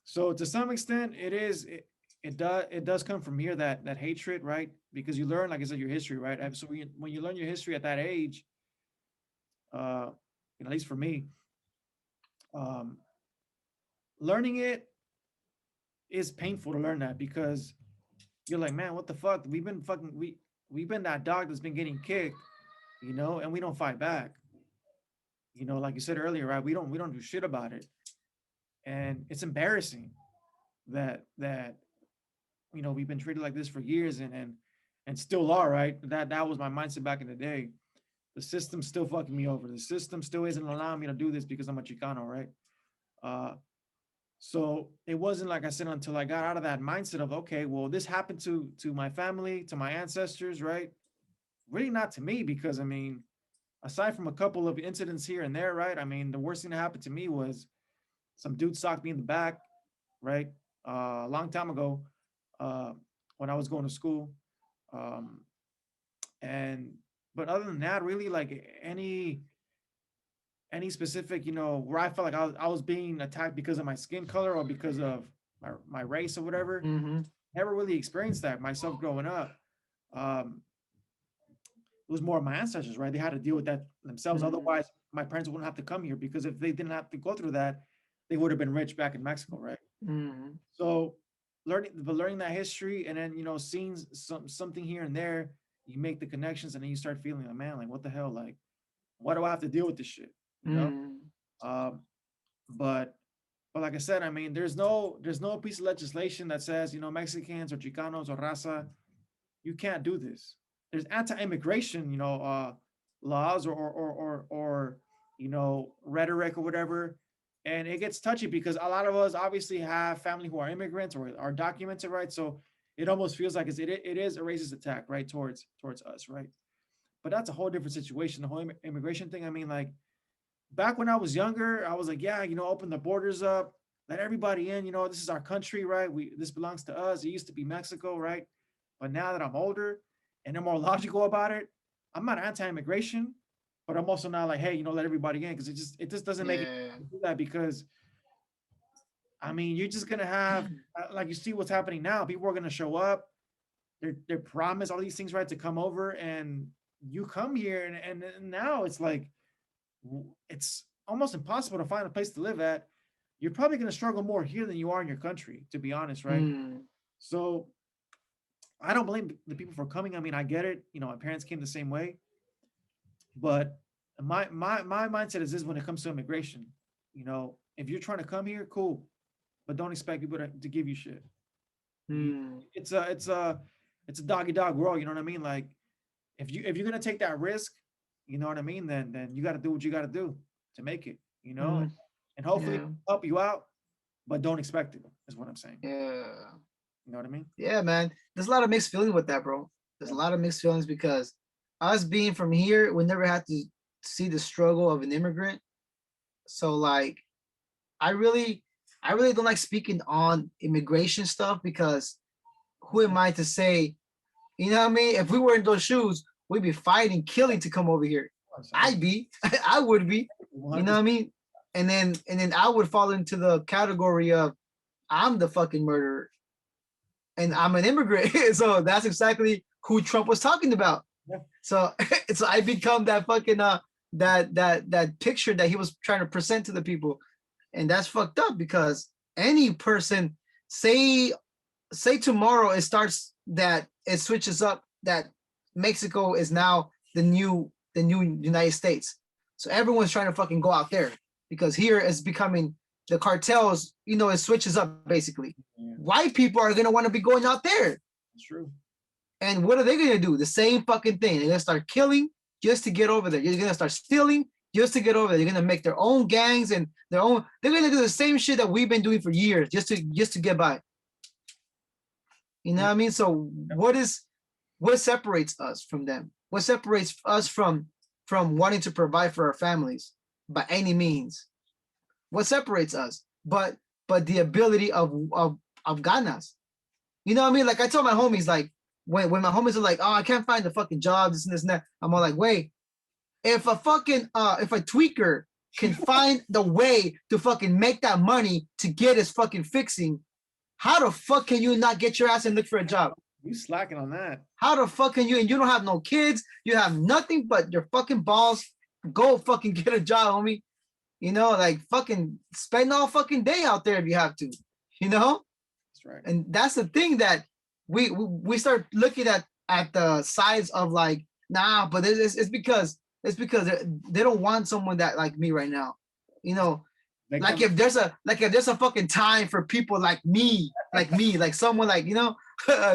so to some extent, it does come from here, that hatred, right? Because you learn, like I said, your history, right? And so when you learn your history at that age, uh, at least for me, um, learning it is painful to learn that because you're like, man, what the fuck? We've been that dog that's been getting kicked, and we don't fight back. Like you said earlier, right? We don't do shit about it. And it's embarrassing that we've been treated like this for years and still are, right? That was my mindset back in the day. The system's still fucking me over. The system still isn't allowing me to do this because I'm a Chicano, right? Uh, so it wasn't, like I said, until I got out of that mindset of, okay, well, this happened to my family, to my ancestors, right? Really not to me, because I mean, aside from a couple of incidents here and there, right? I mean, the worst thing that happened to me was some dude socked me in the back, right? A long time ago, uh, when I was going to school. Um, and but other than that, really, like any specific, where I felt like I was being attacked because of my skin color or because of my race or whatever. Mm-hmm. Never really experienced that myself growing up. Um, it was more of my ancestors, right? They had to deal with that themselves. Mm-hmm. Otherwise, my parents wouldn't have to come here, because if they didn't have to go through that, they would have been rich back in Mexico, right? Mm-hmm. So learning that history, and then seeing something here and there, you make the connections, and then you start feeling like, man, like what the hell, like why do I have to deal with this shit? You know? Mm-hmm. Um, but but like I said, I mean, there's no piece of legislation that says, Mexicans or Chicanos or Raza, you can't do this. There's anti-immigration, laws or rhetoric or whatever, and it gets touchy because a lot of us obviously have family who are immigrants or are documented, right? So it almost feels like it is a racist attack, right, towards us, right? But that's a whole different situation. The whole immigration thing. I mean, like back when I was younger, I was like, yeah, open the borders up, let everybody in. This is our country, right? This belongs to us. It used to be Mexico, right? But now that I'm older and I'm more logical about it, I'm not anti-immigration, but I'm also not like, hey, let everybody in, because it just doesn't make it Yeah. to do that, because I mean, you're just gonna have like you see what's happening now. People are gonna show up. They're promised all these things, right, to come over, and you come here, and now it's like it's almost impossible to find a place to live at. You're probably going to struggle more here than you are in your country, to be honest, right? Mm. So I don't blame the people for coming. I mean, I get it. My parents came the same way, but my mindset is this: when it comes to immigration, if you're trying to come here, cool, but don't expect people to give you shit. You, Mm. it's a doggy dog world. You know what I mean? Like if you're gonna take that risk, you know what I mean, then you got to do what you got to do to make it, Mm. and hopefully Yeah. help you out, but don't expect it. Is what I'm saying. Yeah. You know what I mean? Yeah, man. There's a lot of mixed feelings with that, bro. There's Yeah. a lot of mixed feelings because us being from here, we never had to see the struggle of an immigrant. So like I really I really don't like speaking on immigration stuff because who am I to say, you know what I mean? If we were in those shoes, we'd be fighting, killing to come over here. I'd be, I would be, you know what I 100%. mean? And then I would fall into the category of I'm the fucking murderer and I'm an immigrant. So that's exactly who Trump was talking about. Yeah. So so I become that fucking that picture that he was trying to present to the people. And that's fucked up because any person say say tomorrow it starts that it switches up that Mexico is now the new United States. So everyone's trying to fucking go out there because here it's becoming the cartels, it switches up basically. Yeah, White people are gonna want to be going out there. it's true. And what are they gonna do? The same fucking thing. They're gonna start killing just to get over there. You're gonna start stealing just to get over there. They're gonna make their own gangs and their own. They're gonna do the same shit that we've been doing for years just to get by. You know Yeah. what I mean? So what separates us from them? What separates us from wanting to provide for our families by any means? What separates us? But the ability of ganas. You know what I mean? Like I told my homies, like when my homies are like, oh, I can't find the fucking job, this and this and that. I'm all like, wait, if a tweaker can find the way to fucking make that money to get his fucking fixing, how the fuck can you not get your ass and look for a job? You slacking on that. How the fuck can you, and you don't have no kids, you have nothing but your fucking balls, go fucking get a job, homie. You know, like fucking spend all fucking day out there if you have to, you know? That's right. And that's the thing that we start looking at the sides of like, nah, but it's because they don't want someone that like me right now. You know, like if there's a fucking time for people like me, like someone like, you know,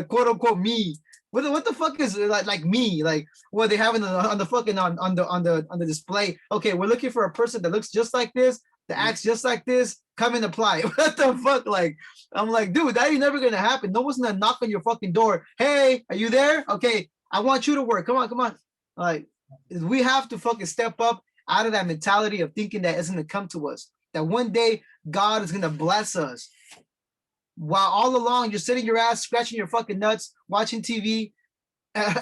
quote unquote me. What the fuck is like me? Like what they have on the fucking on the display. Okay, we're looking for a person that looks just like this, that acts just like this, come and apply. What the fuck? Like, I'm like, dude, that ain't never gonna happen. No one's gonna knock on your fucking door. Hey, are you there? Okay, I want you to work. Come on, come on. Like, we have to fucking step up out of that mentality of thinking that it's gonna come to us. That one day God is gonna bless us. While all along you're sitting your ass, scratching your fucking nuts, watching TV,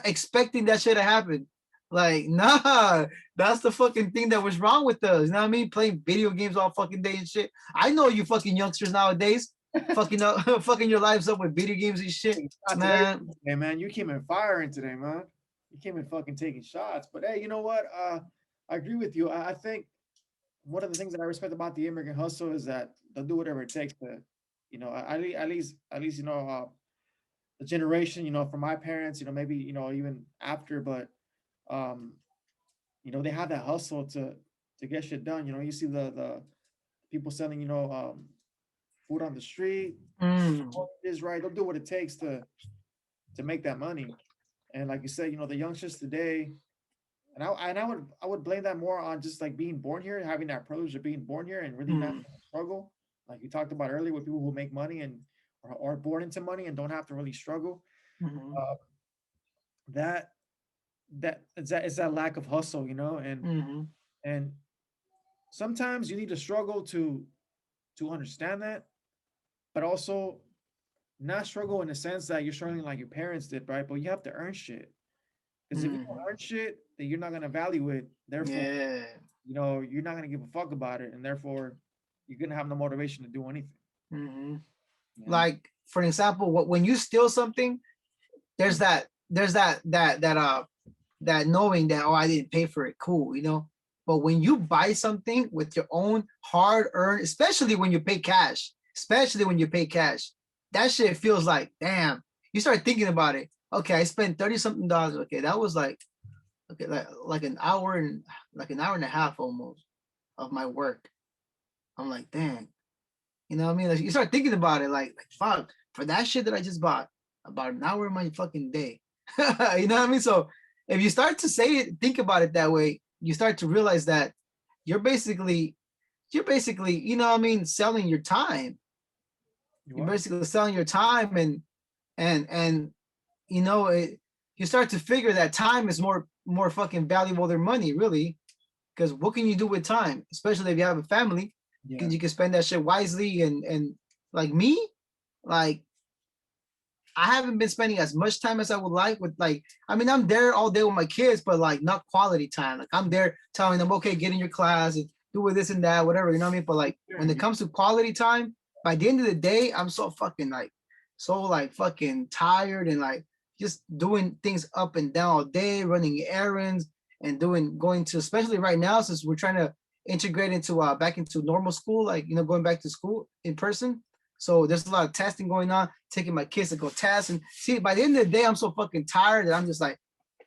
expecting that shit to happen. Like, nah, that's the fucking thing that was wrong with us. You know what I mean? Playing video games all fucking day and shit. I know you fucking youngsters nowadays, fucking up, fucking your lives up with video games and shit, man. Hey man, you came in firing today, man. You came in fucking taking shots. But hey, you know what? I agree with you. I think one of the things that I respect about the immigrant hustle is that they'll do whatever it takes to, you know, at least, you know, the generation, you know, from my parents, you know, maybe, you know, even after, but um, you know, they have that hustle to get shit done. You know, you see the people selling, you know, food on the street, Mm, is right. They'll do what it takes to make that money. And like you said, you know, the youngsters today, and I would blame that more on just like being born here, having that privilege of being born here and really not mm, struggle. Like you talked about earlier with people who make money and are born into money and don't have to really struggle. mm, Uh, that that is that lack of hustle, you know, mm, and sometimes you need to struggle to understand that, but also not struggle in the sense that you're struggling like your parents did, right? But you have to earn shit. Because if you don't mm. earn shit, then you're not gonna value it. Therefore, Yeah. you know, you're not gonna give a fuck about it, and therefore, you're gonna have no motivation to do anything. Mm-hmm. Yeah. Like for example, when you steal something, there's that knowing that, oh, I didn't pay for it, cool, you know. But when you buy something with your own hard earned, especially when you pay cash, that shit feels like, damn. You start thinking about it. Okay, I spent 30 something dollars. Okay, that was like, okay, like an hour and like an hour and a half almost of my work. I'm like, dang. You know what I mean? Like, you start thinking about it, like fuck, for that shit that I just bought, about an hour of my fucking day. You know what I mean? So if you start to say it, think about it that way, you start to realize that you're basically, you know what I mean, selling your time. You You're are. basically selling your time, and you know it. You start to figure that time is more fucking valuable than money, really. Because what can you do with time, especially if you have a family? Yeah. Because you can spend that shit wisely, and like me, like I haven't been spending as much time as I would like with, like, I mean, I'm there all day with my kids, but like not quality time. Like I'm there telling them, okay, get in your class and do with this and that, whatever, you know what I mean? But like Sure, when it comes to quality time, by the end of the day, I'm so fucking like fucking tired, and like just doing things up and down all day, running errands and going to, especially right now since we're trying to integrate into back into normal school, like, you know, going back to school in person. So there's a lot of testing going on, taking my kids to go test. And see, by the end of the day, I'm so fucking tired that I'm just like,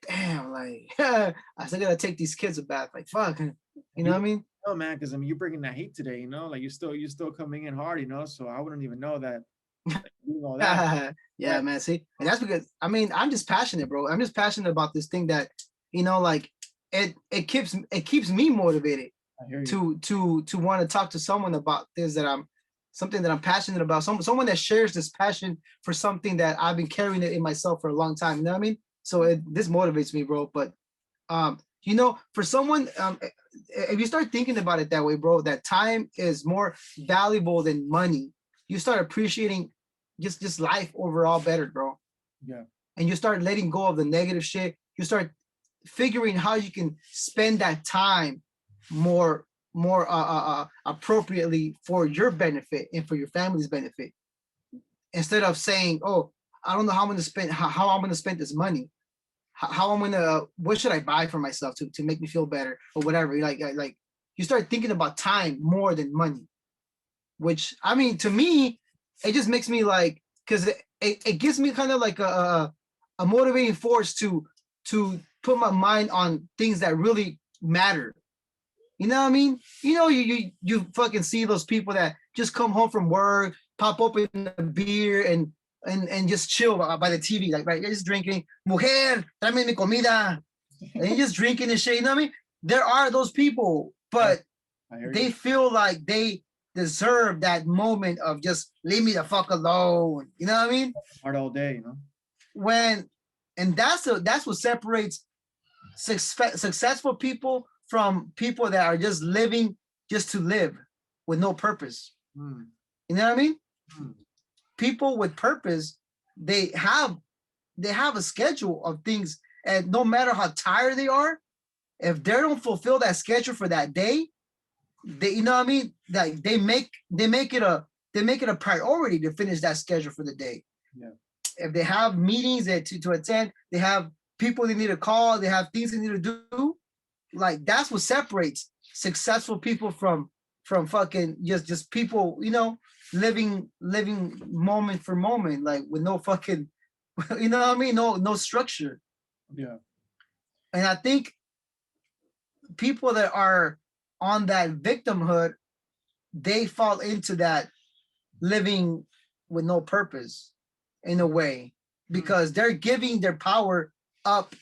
damn, like, I still gotta take these kids a bath. Like, fuck. You know you what I mean? know, man, because I mean, you're bringing that heat today. You know, like you're still coming in hard. You know, so I wouldn't even know that you're doing all that. Yeah, Right. man. See, and that's because, I mean, I'm just passionate, bro. I'm just passionate about this thing that, you know, like it keeps me motivated I hear you. to want to talk to someone about this, that I'm something that I'm passionate about. Someone that shares this passion for something that I've been carrying it in myself for a long time. You know what I mean? So this motivates me, bro. But you know, for someone, if you start thinking about it that way, bro, that time is more valuable than money. You start appreciating just life overall better, bro. Yeah. And you start letting go of the negative shit. You start figuring how you can spend that time more appropriately for your benefit and for your family's benefit, instead of saying, oh, I don't know how I'm going to spend how I'm going to spend this money, how I'm going to what should I buy for myself to make me feel better or whatever. Like you start thinking about time more than money, which I mean, to me, it just makes me like, because it gives me kind of like a motivating force to put my mind on things that really matter. You know what I mean? You fucking see those people that just come home from work, pop open a beer and just chill by the TV, like, right, you're just drinking, mujer, tráeme mi comida, and you're just drinking and shit. You know what I mean? There are those people, Yeah. but I hear they you. feel like they deserve that moment of just leave me the fuck alone. You know what I mean? Hard all day, you know. When and that's what separates successful people from people that are just living just to live with no purpose. Mm. You know what I mean? Mm. People with purpose, they have they have a schedule of things, and no matter how tired they are, if they don't fulfill that schedule for that day, they, you know what I mean? Like they make it a priority to finish that schedule for the day. Yeah. If they have meetings to attend, they have people they need to call, they have things they need to do. Like that's what separates successful people from fucking just people, living moment for moment, like with no fucking, you know what I mean? No structure. Yeah. And I think people that are on that victimhood, they fall into that living with no purpose in a way, Mm. because they're giving their power up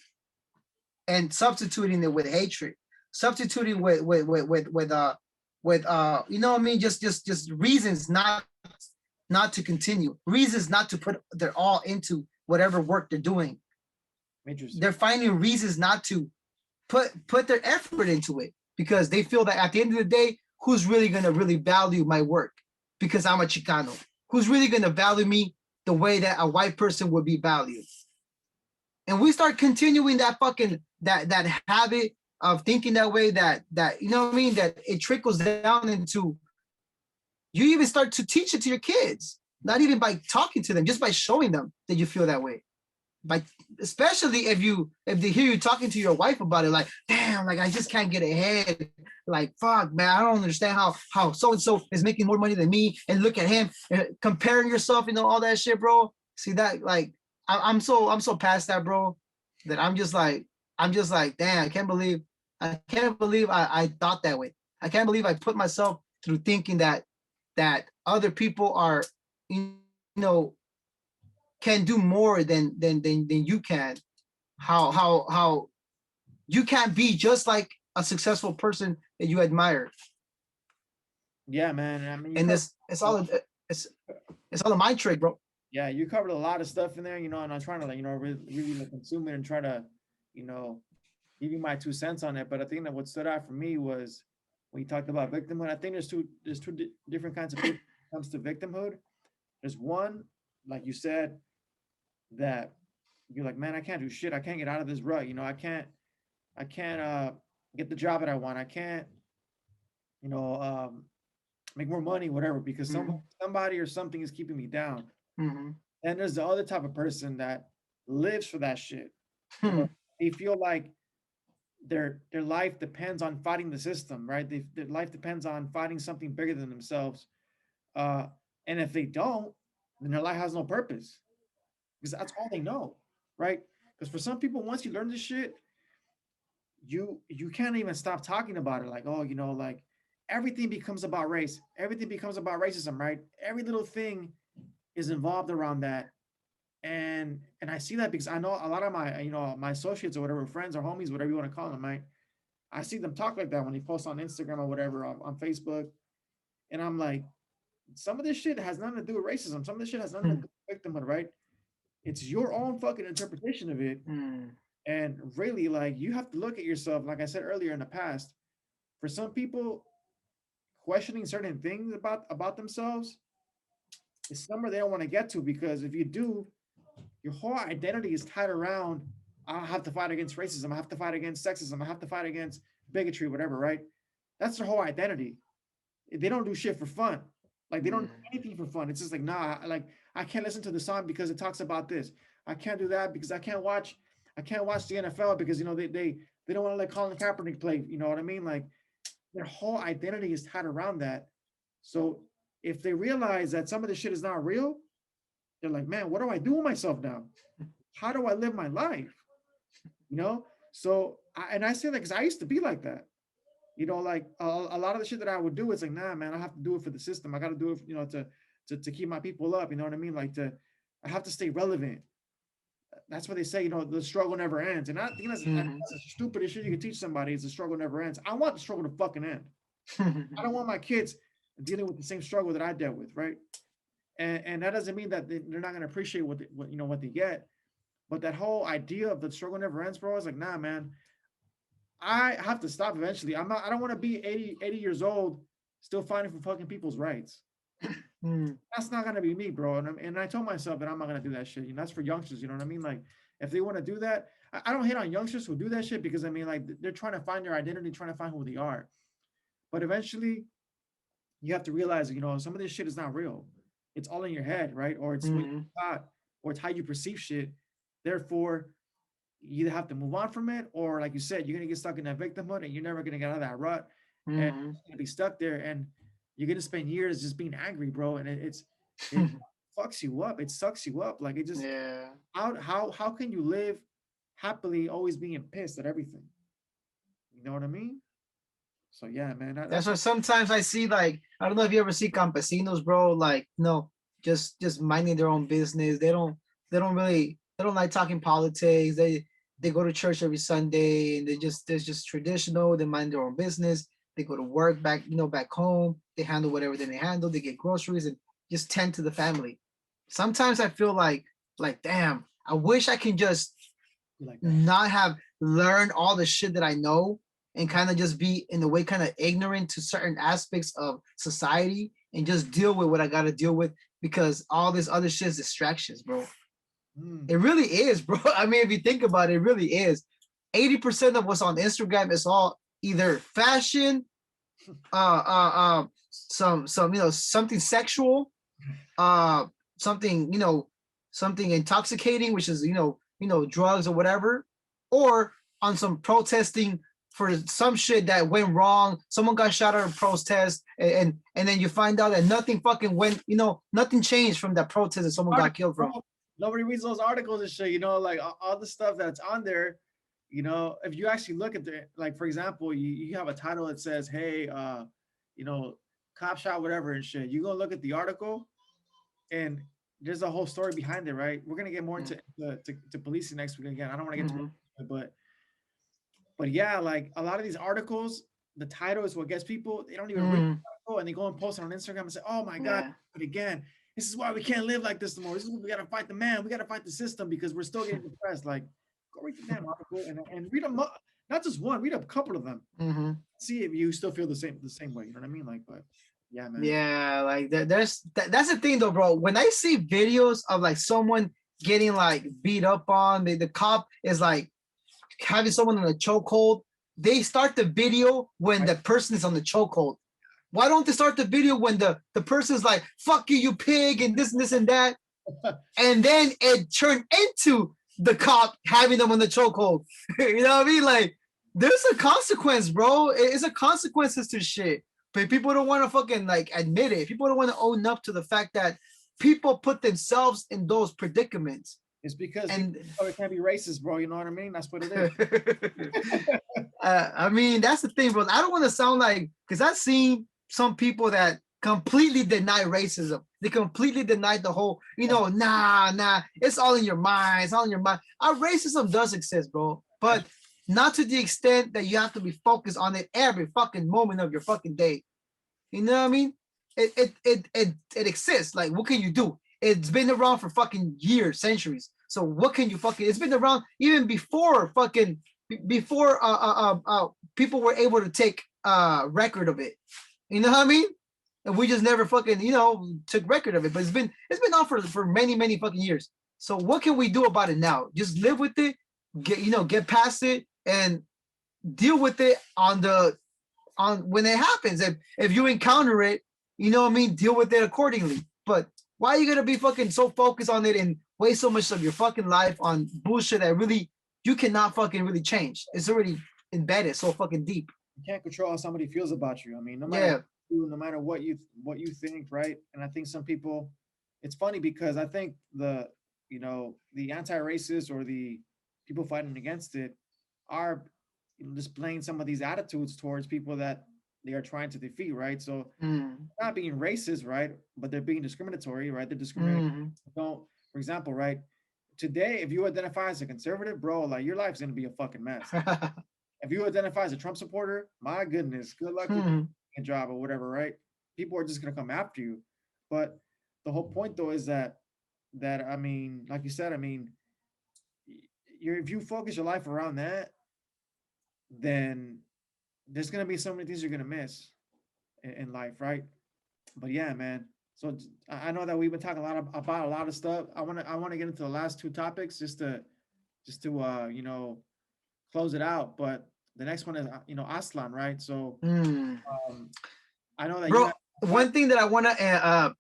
and substituting it with hatred, substituting with you know what I mean, just reasons not to continue, reasons not to put their all into whatever work they're doing. Interesting. They're finding reasons not to put their effort into it, because they feel that at the end of the day, who's really going to really value my work because I'm a Chicano? Who's really going to value me the way that a white person would be valued? And we start continuing that fucking that habit of thinking that way, that you know what I mean, that it trickles down into, you even start to teach it to your kids, not even by talking to them, just by showing them that you feel that way. Like, especially if they hear you talking to your wife about it, like, damn, like I just can't get ahead, like, fuck, man, I don't understand how so and so is making more money than me, and look at him, comparing yourself, all that shit, bro. See that, like, I'm so past that, bro, that I'm just like, damn, I can't believe I thought that way. I can't believe I put myself through thinking that other people are, you know can do more than you can. How you can't be just like a successful person that you admire. Yeah, man. I mean, you And covered this it's a all lot. it's it's all a mind trick, bro. Yeah, you covered a lot of stuff in there, you know, and I'm trying to, like, really like consume it and try to, you know, give you my 2 cents on it. But I think that what stood out for me was when you talked about victimhood. I think there's two different kinds of people when it comes to victimhood. There's one, like you said, that you're like, man, I can't do shit. I can't get out of this rut. You know, I can't get the job that I want. I can't, you know, make more money, whatever, because Mm-hmm. somebody or something is keeping me down. Mm-hmm. And there's the other type of person that lives for that shit. You know, Hmm. they feel like their life depends on fighting the system, right? Their life depends on fighting something bigger than themselves. Uh, and if they don't, then their life has no purpose because that's all they know, right? Because for some people, once you learn this shit, you can't even stop talking about it. Like, oh, you know, like everything becomes about race. Everything becomes about racism, right? Every little thing is involved around that. And I see that because I know a lot of my, my associates or whatever, friends or homies, whatever you want to call them, right? I see them talk like that when they post on Instagram or whatever on Facebook. And I'm like, some of this shit has nothing to do with racism. Some of this shit has nothing to do with victimhood, right? It's your own fucking interpretation of it. Hmm. And really, like, you have to look at yourself, like I said earlier in the past. For some people, questioning certain things about themselves it's somewhere they don't want to get to, because if you do, your whole identity is tied around, I have to fight against racism, I have to fight against sexism, I have to fight against bigotry, whatever, right? That's their whole identity. They don't do shit for fun. Like they don't do Mm. anything for fun. It's just like, nah, like I can't listen to the song because it talks about this. I can't do that because I can't watch the NFL because they don't want to let Colin Kaepernick play. You know what I mean? Like their whole identity is tied around that. So if they realize that some of this shit is not real, they're like, man, what do I do with myself now? How do I live my life? You know? So and I say that because I used to be like that. You know, like a lot of the shit that I would do is like, nah, man, I have to do it for the system. I got to do it, you know, to keep my people up. You know what I mean? Like I have to stay relevant. That's what they say. You know, the struggle never ends. And I think that's Mhm. the stupidest shit you can teach somebody is the struggle never ends. I want the struggle to fucking end. I don't want my kids dealing with the same struggle that I dealt with, right? And that doesn't mean that they're not gonna appreciate what they get. But that whole idea of the struggle never ends, bro, is like, nah, man, I have to stop eventually. I don't want to be 80 years old still fighting for fucking people's rights. Mm. That's not gonna be me, bro. And I told myself that I'm not gonna do that shit. You know, that's for youngsters. You know what I mean? Like, if they want to do that, I don't hate on youngsters who do that shit because I mean, like, they're trying to find their identity, trying to find who they are. But eventually, you have to realize, you know, some of this shit is not real. It's all in your head, right? Or it's what Mhm. you thought, or it's how you perceive shit. Therefore, you either have to move on from it, or like you said, you're gonna get stuck in that victimhood, and you're never gonna get out of that rut, and Mhm. you're gonna be stuck there, and you're gonna spend years just being angry, bro. And it fucks you up. It sucks you up. Like it just Yeah. how can you live happily always being pissed at everything? You know what I mean? So yeah, man, That's that's why what. sometimes I see, like, I don't know if you ever see Campesinos, bro. Like, no, just minding their own business. They don't like talking politics. They go to church every Sunday and they're just traditional. They mind their own business. They go to work back, back home. They handle whatever they handle. They get groceries and just tend to the family. Sometimes I feel like damn, I wish I can just Like that. not have learned all the shit that I know and kind of just be in a way kind of ignorant to certain aspects of society and just deal with what I got to deal with because all this other shit is distractions, bro. Mm. It really is, bro. I mean, if you think about it, it really is. 80% of what's on Instagram is all either fashion, some something sexual, uh, something something intoxicating, which is drugs or whatever, or on some protesting for some shit that went wrong. Someone got shot at a protest, and then you find out that nothing fucking went, nothing changed from that protest that someone got Articles, killed from. bro. Nobody reads those articles and shit. You know, like all the stuff that's on there. You know, if you actually look at the, like, for example, you have a title that says, "Hey, you know, cop shot whatever and shit." You go look at the article, and there's a whole story behind it, right? We're gonna get more into to policing next week again. I don't want to get too much Mm-hmm. into it, but yeah, like a lot of these articles, the title is what gets people. They don't even read Mm-hmm. the article and they go and post it on Instagram and say, "Oh my god, Yeah. but again, this is why we can't live like this anymore. This is why we gotta fight the man. We gotta fight the system because we're still getting depressed." Like, go read the damn article and read them, not just one, read a couple of them. Mm-hmm. See if you still feel the same way. You know what I mean? Like, but yeah, man. Yeah, like that's the thing though, bro. When I see videos of like someone getting like beat up on, the cop is like having someone in a chokehold, they start the video when Right. the person is on the chokehold. Why don't they start the video when the person's like, fuck you, you pig, and this and that? And then it turned into the cop having them on the chokehold. You know what I mean? Like, there's a consequence, bro. It's a consequences to shit. But people don't want to fucking like admit it. People don't want to own up to the fact that people put themselves in those predicaments. It's because people And can't be racist, bro. You know what I mean? That's what it is. I mean, that's the thing, bro. I don't want to sound like, because I've seen some people that completely deny racism. They completely deny the whole, nah, it's all in your mind. It's all in your mind. Our racism does exist, bro, but not to the extent that you have to be focused on it every fucking moment of your fucking day. You know what I mean? It exists. Like, what can you do? It's been around for fucking years, centuries. So what can you fucking? It's been around even before fucking before people were able to take record of it. You know what I mean? and we just never fucking took record of it. But it's been on for many fucking years. So what can we do about it now? Just live with it, get past it, and deal with it on when it happens. If you encounter it, deal with it accordingly. But why are you gonna be fucking so focused on it and waste so much of your fucking life on bullshit that really you cannot fucking really change? It's already embedded so fucking deep. You can't control how somebody feels about you. I mean, no matter Yeah. no matter what you think, right? And I think some people, it's funny because I think the anti-racist or the people fighting against it are displaying some of these attitudes towards people that they are trying to defeat, right? So Mm. not being racist, right? But they're being discriminatory, right? They're discriminating. Mm. Don't, for example, right? Today, if you identify as a conservative, bro, like your life's gonna be a fucking mess. If you identify as a Trump supporter, my goodness, good luck with Mm. your job or whatever, right? People are just gonna come after you. But the whole point though is that I mean, like you said, I mean, if you focus your life around that, then there's gonna be so many things you're gonna miss in life, right? But yeah, man. So I know that we've been talking about a lot of stuff. I want to get into the last two topics just to close it out. But the next one is Aslan, right? So Mm. um, I know that you Bro, have one thing that I want to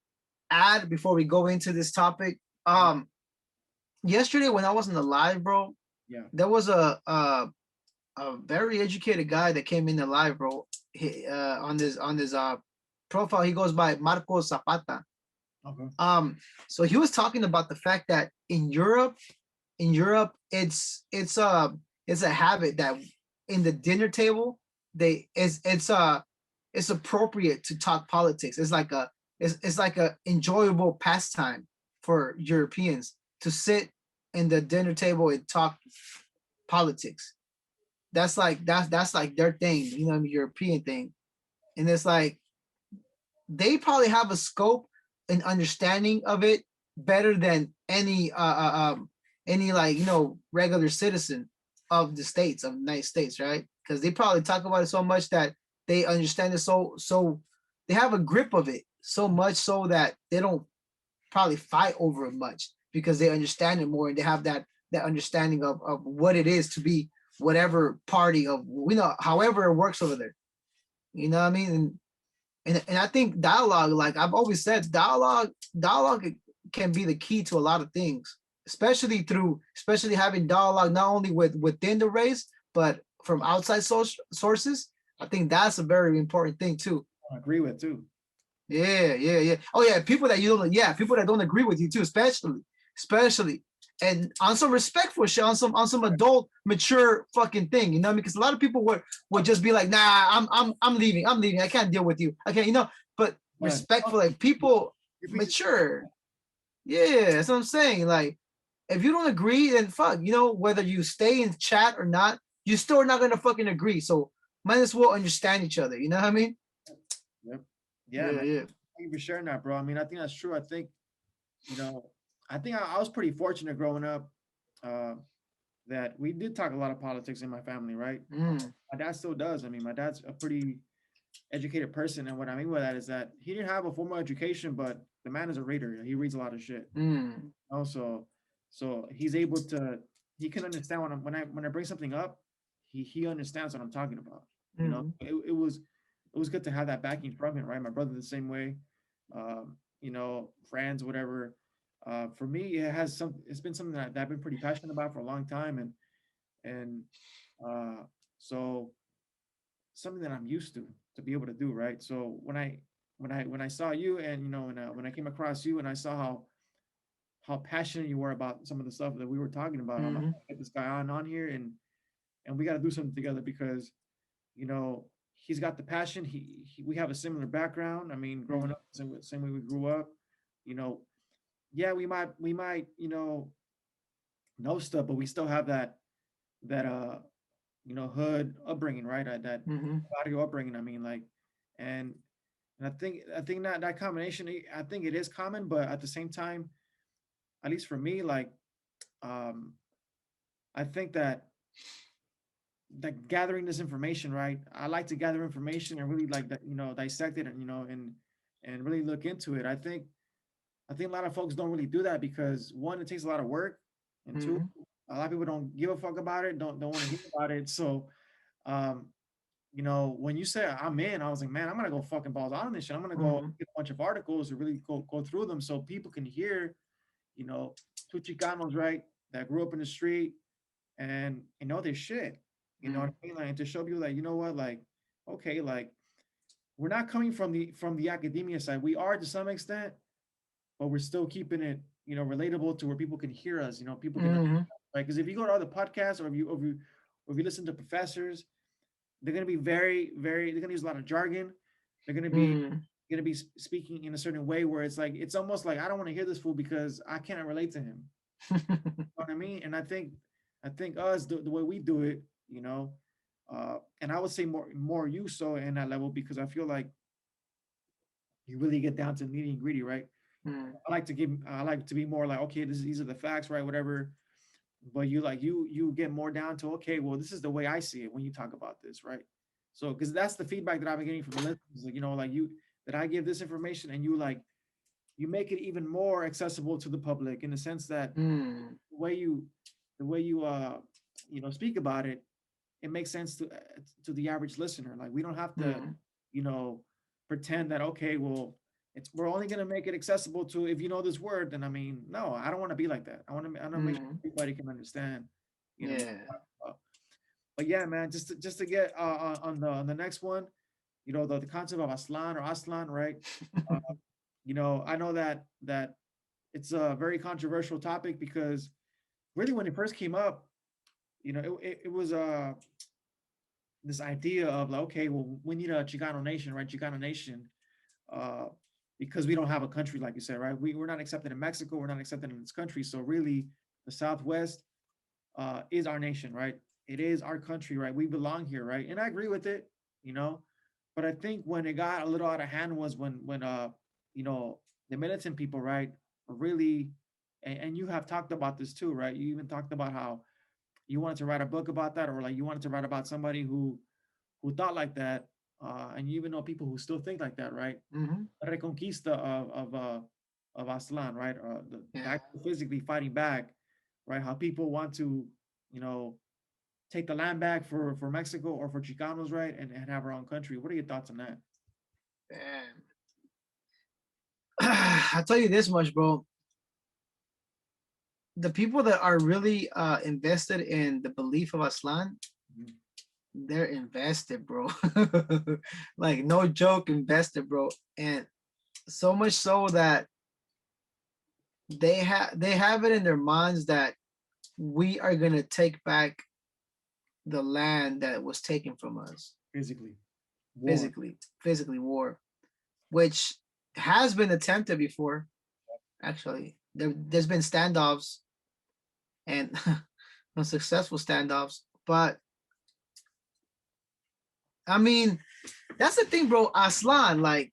add before we go into this topic, yesterday when I was in the live, bro, yeah. there was a very educated guy that came in the live, bro. On his profile, he goes by Marco Zapata. Okay. Um, so he was talking about the fact that in Europe, it's a habit that in the dinner table it's appropriate to talk politics. It's like a enjoyable pastime for Europeans to sit in the dinner table and talk politics. That's like their thing, European thing. And it's like they probably have a scope and understanding of it better than any like regular citizen of the United States, right? Because they probably talk about it so much that they understand it so they have a grip of it so much so that they don't probably fight over it much because they understand it more and they have that understanding of what it is to be whatever party of however it works over there. You know what I mean? And I think dialogue, like I've always said, dialogue can be the key to a lot of things, especially having dialogue not only within the race but from outside sources. I think that's a very important thing too. I agree with too. Yeah. Oh yeah, people that don't agree with you too, especially, and on some respectful shit, on some adult, mature fucking thing, because a lot of people would just be like, nah, I'm leaving, I can't deal with you, I can't, but Yeah. respectful, like people You're piece of mature. Yeah, that's what I'm saying. Like, if you don't agree, then fuck, whether you stay in chat or not, you still are not gonna fucking agree. So might as well understand each other. You know what I mean? Yep. Yeah, Yeah, man. yeah. Thank you for sharing that, bro. I mean, I think that's true. You know, I think I was pretty fortunate growing up uh, that we did talk a lot of politics in my family, right? Mm, My dad still does. I mean, my dad's a pretty educated person, and what I mean by that is that he didn't have a formal education, but the man is a reader. He reads a lot of shit. mm, Also, so he's able to he can understand when I bring something up, he understands what I'm talking about. mm, It was good to have that backing from him, right? My brother the same way, friends, whatever. For me, it's been something that I've been pretty passionate about for a long time, and uh, so something that I'm used to be able to do, right? So when I saw you and when I came across you and I saw how passionate you were about some of the stuff that we were talking about, I'm like, mm, get this guy on here and we got to do something together because you know he's got the passion. We have a similar background. I mean, growing mm, up same way we grew up, you know, yeah, we might know stuff, but we still have that hood upbringing, right? That mm, audio upbringing. I mean, like, and and I think that combination, I think it is common, but at the same time, at least for me, like, um, I think that gathering this information, right? I like to gather information and really like that, dissect it and and really look into it. I think a lot of folks don't really do that because one, it takes a lot of work, and two, Mm-hmm. a lot of people don't give a fuck about it, don't want to hear about it. So, um, when you say I'm in, I was like, man, I'm gonna go fucking balls out on this shit. I'm gonna go Mm-hmm. get a bunch of articles to really go through them so people can hear, you know, two Chicanos, right, that grew up in the street and know their shit. You know what I mean? Like, and to show people like, you know what, like, okay, like we're not coming from the academia side. We are to some extent, but we're still keeping it, relatable to where people can hear us. People can, Mm-hmm. right? Because if you go to other podcasts or if you listen to professors, they're gonna be very, very. They're gonna use a lot of jargon. They're gonna be speaking in a certain way where it's almost like I don't want to hear this fool because I cannot relate to him. Mm-hmm. You know what I mean? And I think us the way we do it, and I would say more you so in that level because I feel like you really get down to nitty and gritty, right? I like to be more like, okay, these are the facts, right? Whatever. But you get more down to, okay, well, this is the way I see it when you talk about this, right? So because that's the feedback that I've been getting from the listeners, like, like you that I give this information and you make it even more accessible to the public in the sense that Mm-hmm. the way you speak about it, it makes sense to the average listener. Like we don't have to, Mm-hmm. you know, pretend that, okay, well, we're only gonna make it accessible to if you know this word. Then I mean, no, I don't want to be like that. I want to make sure Mm-hmm. everybody can understand, what Yeah. I'm talking about. But yeah, man, just to get on the next one, the concept of Aslan, right? Uh, I know that it's a very controversial topic because really when it first came up, it was this idea of like, okay, well, we need a Chicano nation, right? Chicano nation, uh, because we don't have a country, like you said, right? We're not accepted in Mexico, we're not accepted in this country. So really, the Southwest is our nation, right? It is our country, right? We belong here, right? And I agree with it, you know. But I think when it got a little out of hand was when you know, the militant people, right, really, and you have talked about this too, right? You even talked about how you wanted to write a book about that, or like you wanted to write about somebody who thought like that, and you even know people who still think like that, right? Mm-hmm. Reconquista of Aslan, right? The Yeah. actual physically fighting back, right? How people want to, you know, take the land back for Mexico or for Chicanos, right? And have our own country. What are your thoughts on that? And I'll tell you this much, bro. The people that are really invested in the belief of Aslan, Mhm. they're invested, bro. Like no joke, invested, bro. And so much so that they have it in their minds that we are gonna take back the land that was taken from us Physically, war. physically war, which has been attempted before. Actually, there's been standoffs and unsuccessful standoffs, but I mean, that's the thing, bro. Aslan, like,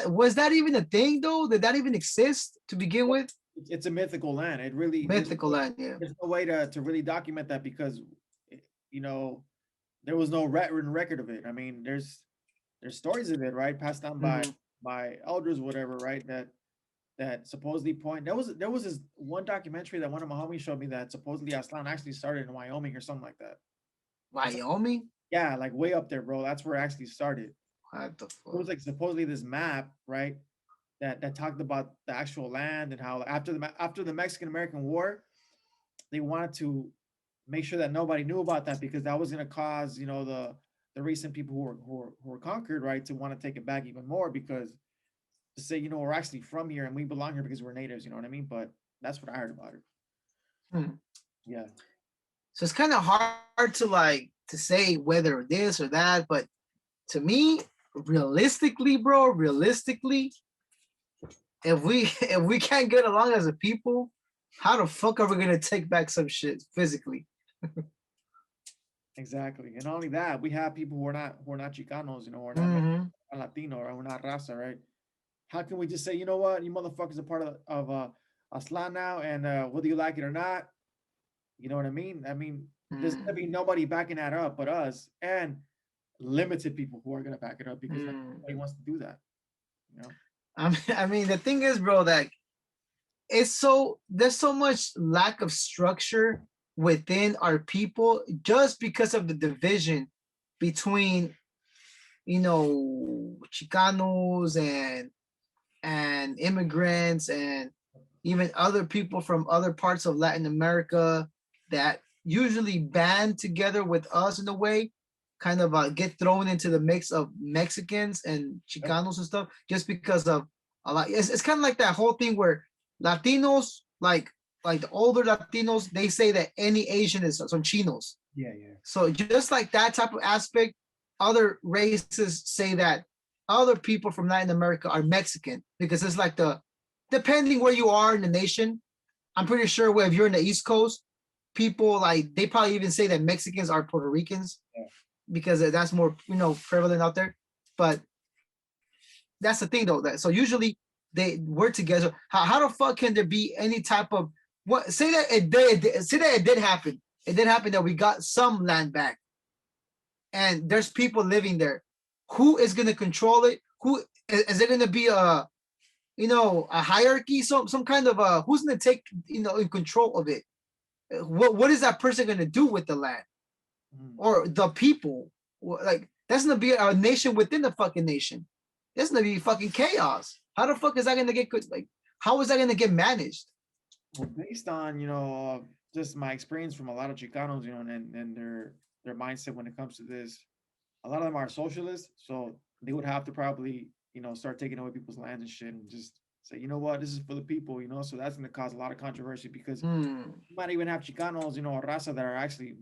was that even a thing though? Did that even exist to begin with? It's a mythical land. It really Mythical land, yeah. there's no way to really document that because eh, you know there was no written record of it. I mean, there's stories of it, right, passed down by Mm-hmm. by elders, whatever, right? That supposedly point. There was this one documentary that one of my homies showed me that supposedly Aslan actually started in Wyoming or something like that. It's like, Wyoming? yeah, like way up there, bro. That's where it actually started. What the There was fuck? like supposedly this map, right? That talked about the actual land and how after the Mexican American War, they wanted to make sure that nobody knew about that because that was going to cause the recent people who were conquered, right, to want to take it back even more because to say we're actually from here and we belong here because we're natives. You know what I mean? But that's what I heard about it. Hmm. Yeah, So it's kind of hard to say whether this or that, but to me, realistically, bro, realistically, if we if we can't get along as a people, how the fuck are we gonna take back some shit physically? exactly. And not only that, we have people who are not Chicanos, who are not Mm-hmm. Latino, or who are not Raza, right? How can we just say, you know what, you motherfuckers are part of Aslan now, and whether you like it or not, you know what I mean? I mean, there's gonna be nobody backing that up but us and limited people who are gonna back it up because not Mm-hmm. everybody wants to do that. You know? I mean, the thing is, bro, that there's so much lack of structure within our people just because of the division between Chicanos and immigrants and even other people from other parts of Latin America that usually band together with us in a way, kind of get thrown into the mix of Mexicans and Yep. Chicanos and stuff, just because of a lot. It's kind of like that whole thing where Latinos, like the older Latinos, they say that any Asian is some chinos. Yeah, yeah. So just like that type of aspect, other races say that other people from Latin America are Mexican because it's like depending where you are in the nation. I'm pretty sure if you're in the East Coast, people like they probably even say that Mexicans are Puerto Ricans Yeah. because that's more prevalent out there. But that's the thing though. That so usually they work together. How the fuck can there be any type of what? Say that say that it did happen. It did happen that we got some land back and there's people living there. Who is going to control it? Who is there going to be a hierarchy? Some kind of who's going to take in control of it? What is that person going to do with the land Mm. or the people? Like that's going to be a nation within the fucking nation. That's going to be fucking chaos. How the fuck is that going to get like? How is that going to get managed? Well, based on just my experience from a lot of Chicanos, and their mindset when it comes to this, a lot of them are socialists, so they would have to probably start taking away people's lands and shit, and just say, you know what, this is for the people, so that's going to cause a lot of controversy because Hmm. you might even have Chicanos, or Raza that are actually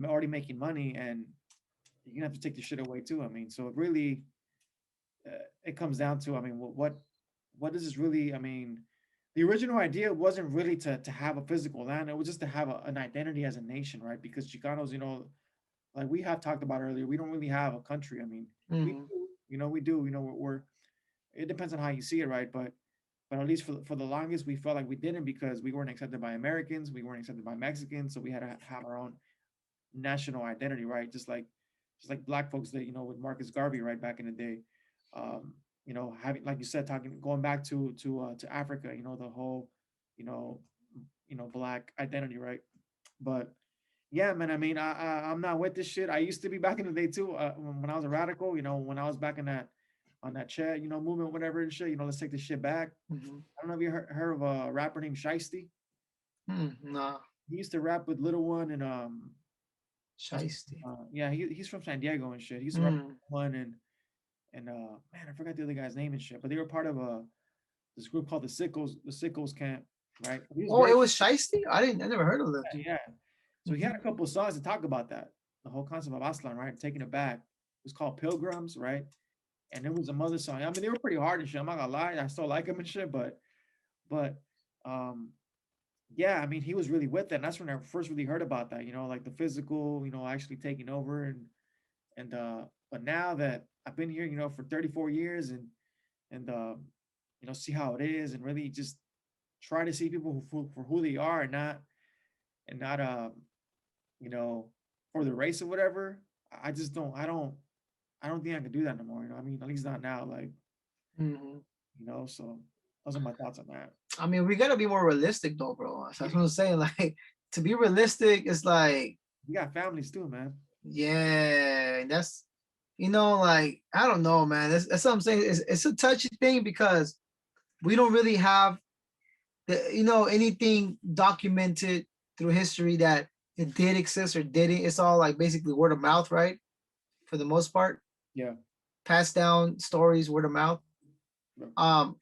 already making money, and you're gonna have to take the shit away too. I mean, so it really it comes down to, I mean, what is this really? I mean, the original idea wasn't really to have a physical land. It was just to have an identity as a nation, right? Because Chicanos, like we have talked about earlier, we don't really have a country. I mean, we Hmm. do, we do. We're it depends on how you see it, right? But at least for the longest, we felt like we didn't because we weren't accepted by Americans, we weren't accepted by Mexicans, so we had to have our own national identity, right? Just like black folks that with Marcus Garvey, right, back in the day, having, like you said, talking going back to Africa, the whole, you know, black identity, right? But yeah, man, I mean, I'm not with this shit. I used to be back in the day too, when I was a radical, when I was back in that on that chat, movement, whatever and shit. Let's take this shit back. Hmm. I don't know if you heard of a rapper named Shiesty. Nah. He used to rap with Little One and Shiesty. yeah, he's from San Diego and shit. He used to rap with Hmm. Little One and man, I forgot the other guy's name and shit. But they were part of this group called the Sickles Camp, right? He was Oh, very it was Shiesty. I never heard of that dude. yeah. So he Hmm. had a couple of songs to talk about that, the whole concept of Aslan, right? Taking it back. It was called Pilgrims, right? And there was a mother song. I mean, they were pretty hard and shit. I'm not gonna lie, I still like him and shit, but um yeah, I mean, he was really with it. And that's when I first really heard about that, like the physical, actually taking over and but now that I've been here, for 34 years and see how it is and really just try to see people for who they are and not you know for the race or whatever. I just I don't think I can do that no more. I mean, at least not now. Like, Hmm. so those are my thoughts on that. I mean, we gotta be more realistic though, bro. That's what I'm saying. Like, to be realistic, it's like, We got families too, man. yeah, that's like I don't know, man. That's what I'm saying. It's a touchy thing because we don't really have anything documented through history that it did exist or didn't. It's all like basically word of mouth, right? For the most part, Yeah. passed down stories, word of mouth. Yeah. Um,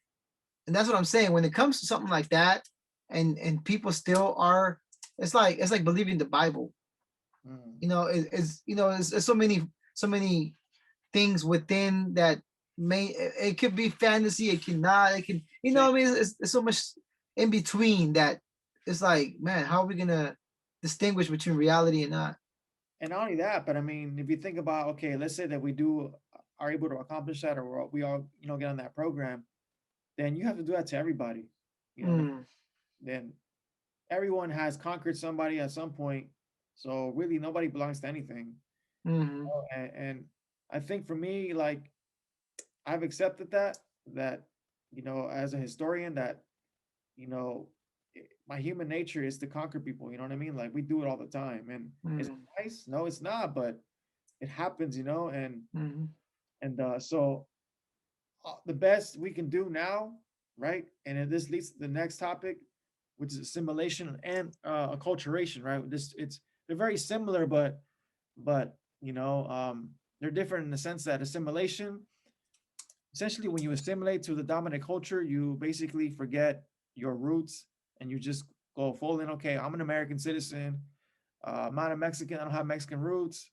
and that's what I'm saying. When it comes to something like that, and people still are, it's like believing the Bible. Mm. It's so many things within that may it could be fantasy, it cannot, it can Shake. I mean it's so much in between that it's like, man, how are we gonna distinguish between reality and not? And not only that, but I mean, if you think about, okay, let's say that we are able to accomplish that, or we all get on that program, then you have to do that to everybody. You know what I mean? Mm, Then everyone has conquered somebody at some point, so really nobody belongs to anything. mm-hmm, And I think for me, like, I've accepted that. that, you know, as a historian, that, you know, my human nature is to conquer people. You know what I mean? Like we do it all the time, and it's mm, nice. No, it's not, but it happens. You know, mm, so the best we can do now, right? And then this leads to the next topic, which is assimilation and acculturation, right? This it's they're very similar, but you know, they're different in the sense that assimilation, essentially, when you assimilate to the dominant culture, you basically forget your roots and you just go full in. Okay, I'm an American citizen. I'm not a Mexican. I don't have Mexican roots.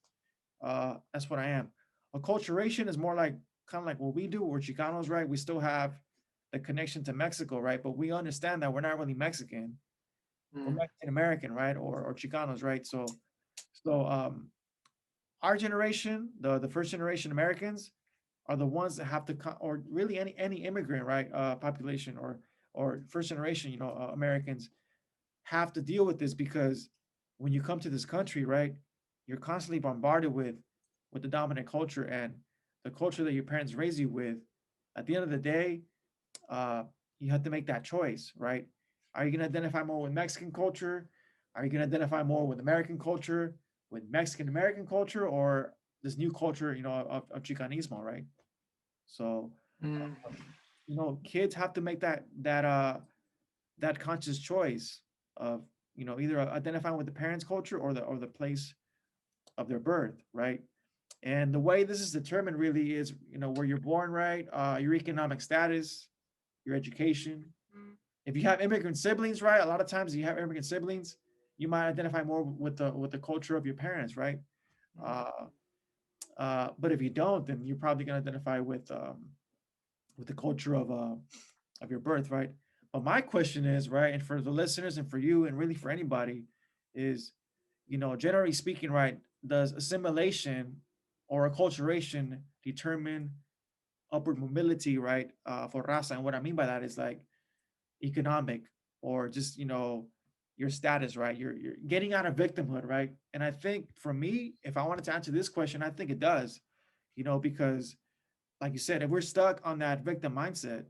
That's what I am. Acculturation is more like kind of like what we do. We're Chicanos, right? We still have the connection to Mexico, right? But we understand that we're not really Mexican. We're mm, Mexican American, right? Or Chicanos, right? So our generation, the first generation Americans, are the ones that have to or really any immigrant, right? Population or first generation, you know, Americans have to deal with this because when you come to this country, right, you're constantly bombarded with the dominant culture and the culture that your parents raise you with. At the end of the day, uh, you have to make that choice, right? Are you going to identify more with Mexican culture? Are you going to identify more with American culture, with Mexican American culture, or this new culture, you know, of Chicanismo, right? So, mm, you know, kids have to make that conscious choice of, you know, either identifying with the parents' culture or the place of their birth, right? And the way this is determined really is, you know, where you're born, right? Your economic status, your education. If you have immigrant siblings, right? A lot of times you have immigrant siblings, you might identify more with the culture of your parents, right? Uh, but if you don't, then you're probably going to identify with the culture of your birth, right? But my question is, right, and for the listeners and for you and really for anybody, is, you know, generally speaking, right, does assimilation or acculturation determine upward mobility, right, for Raza? And what I mean by that is like economic or just, you know, your status, right? You're getting out of victimhood, right? And I think for me, if I wanted to answer this question, I think it does, you know, because like you said, if we're stuck on that victim mindset,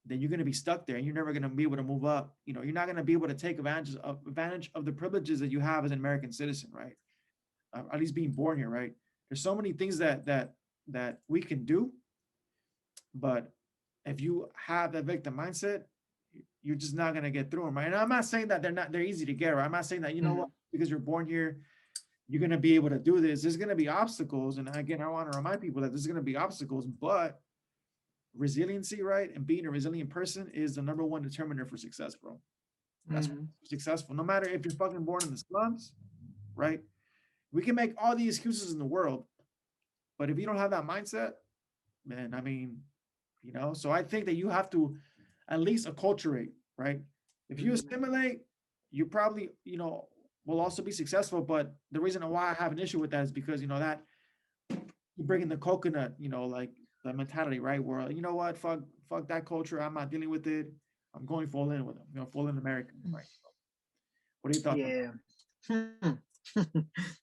then you're going to be stuck there and you're never going to be able to move up. You know, you're not going to be able to take advantage of the privileges that you have as an American citizen, right? At least being born here, right? There's so many things that we can do, but if you have that victim mindset, you're just not going to get through them, right? And I'm not saying that they're easy to get, right? I'm not saying that, you know what, mm, because you're born here, you're going to be able to do this. There's going to be obstacles, and again, I want to remind people that there's going to be obstacles, but resiliency, right, and being a resilient person is the number one determiner for success, bro. That's what mm, makes you successful. No matter if you're fucking born in the slums, right? We can make all the excuses in the world, but if you don't have that mindset, man, I mean, you know. So I think that you have to at least acculturate, right? If you mm, assimilate, you probably, you know, will also be successful. But the reason why I have an issue with that is because, you know, that you bring in the coconut, you know, like the mentality, right? Where, you know what, fuck that culture. I'm not dealing with it. I'm going full in with them, you know, full in American, mm. right? What are your thoughts on Yeah. Hmm.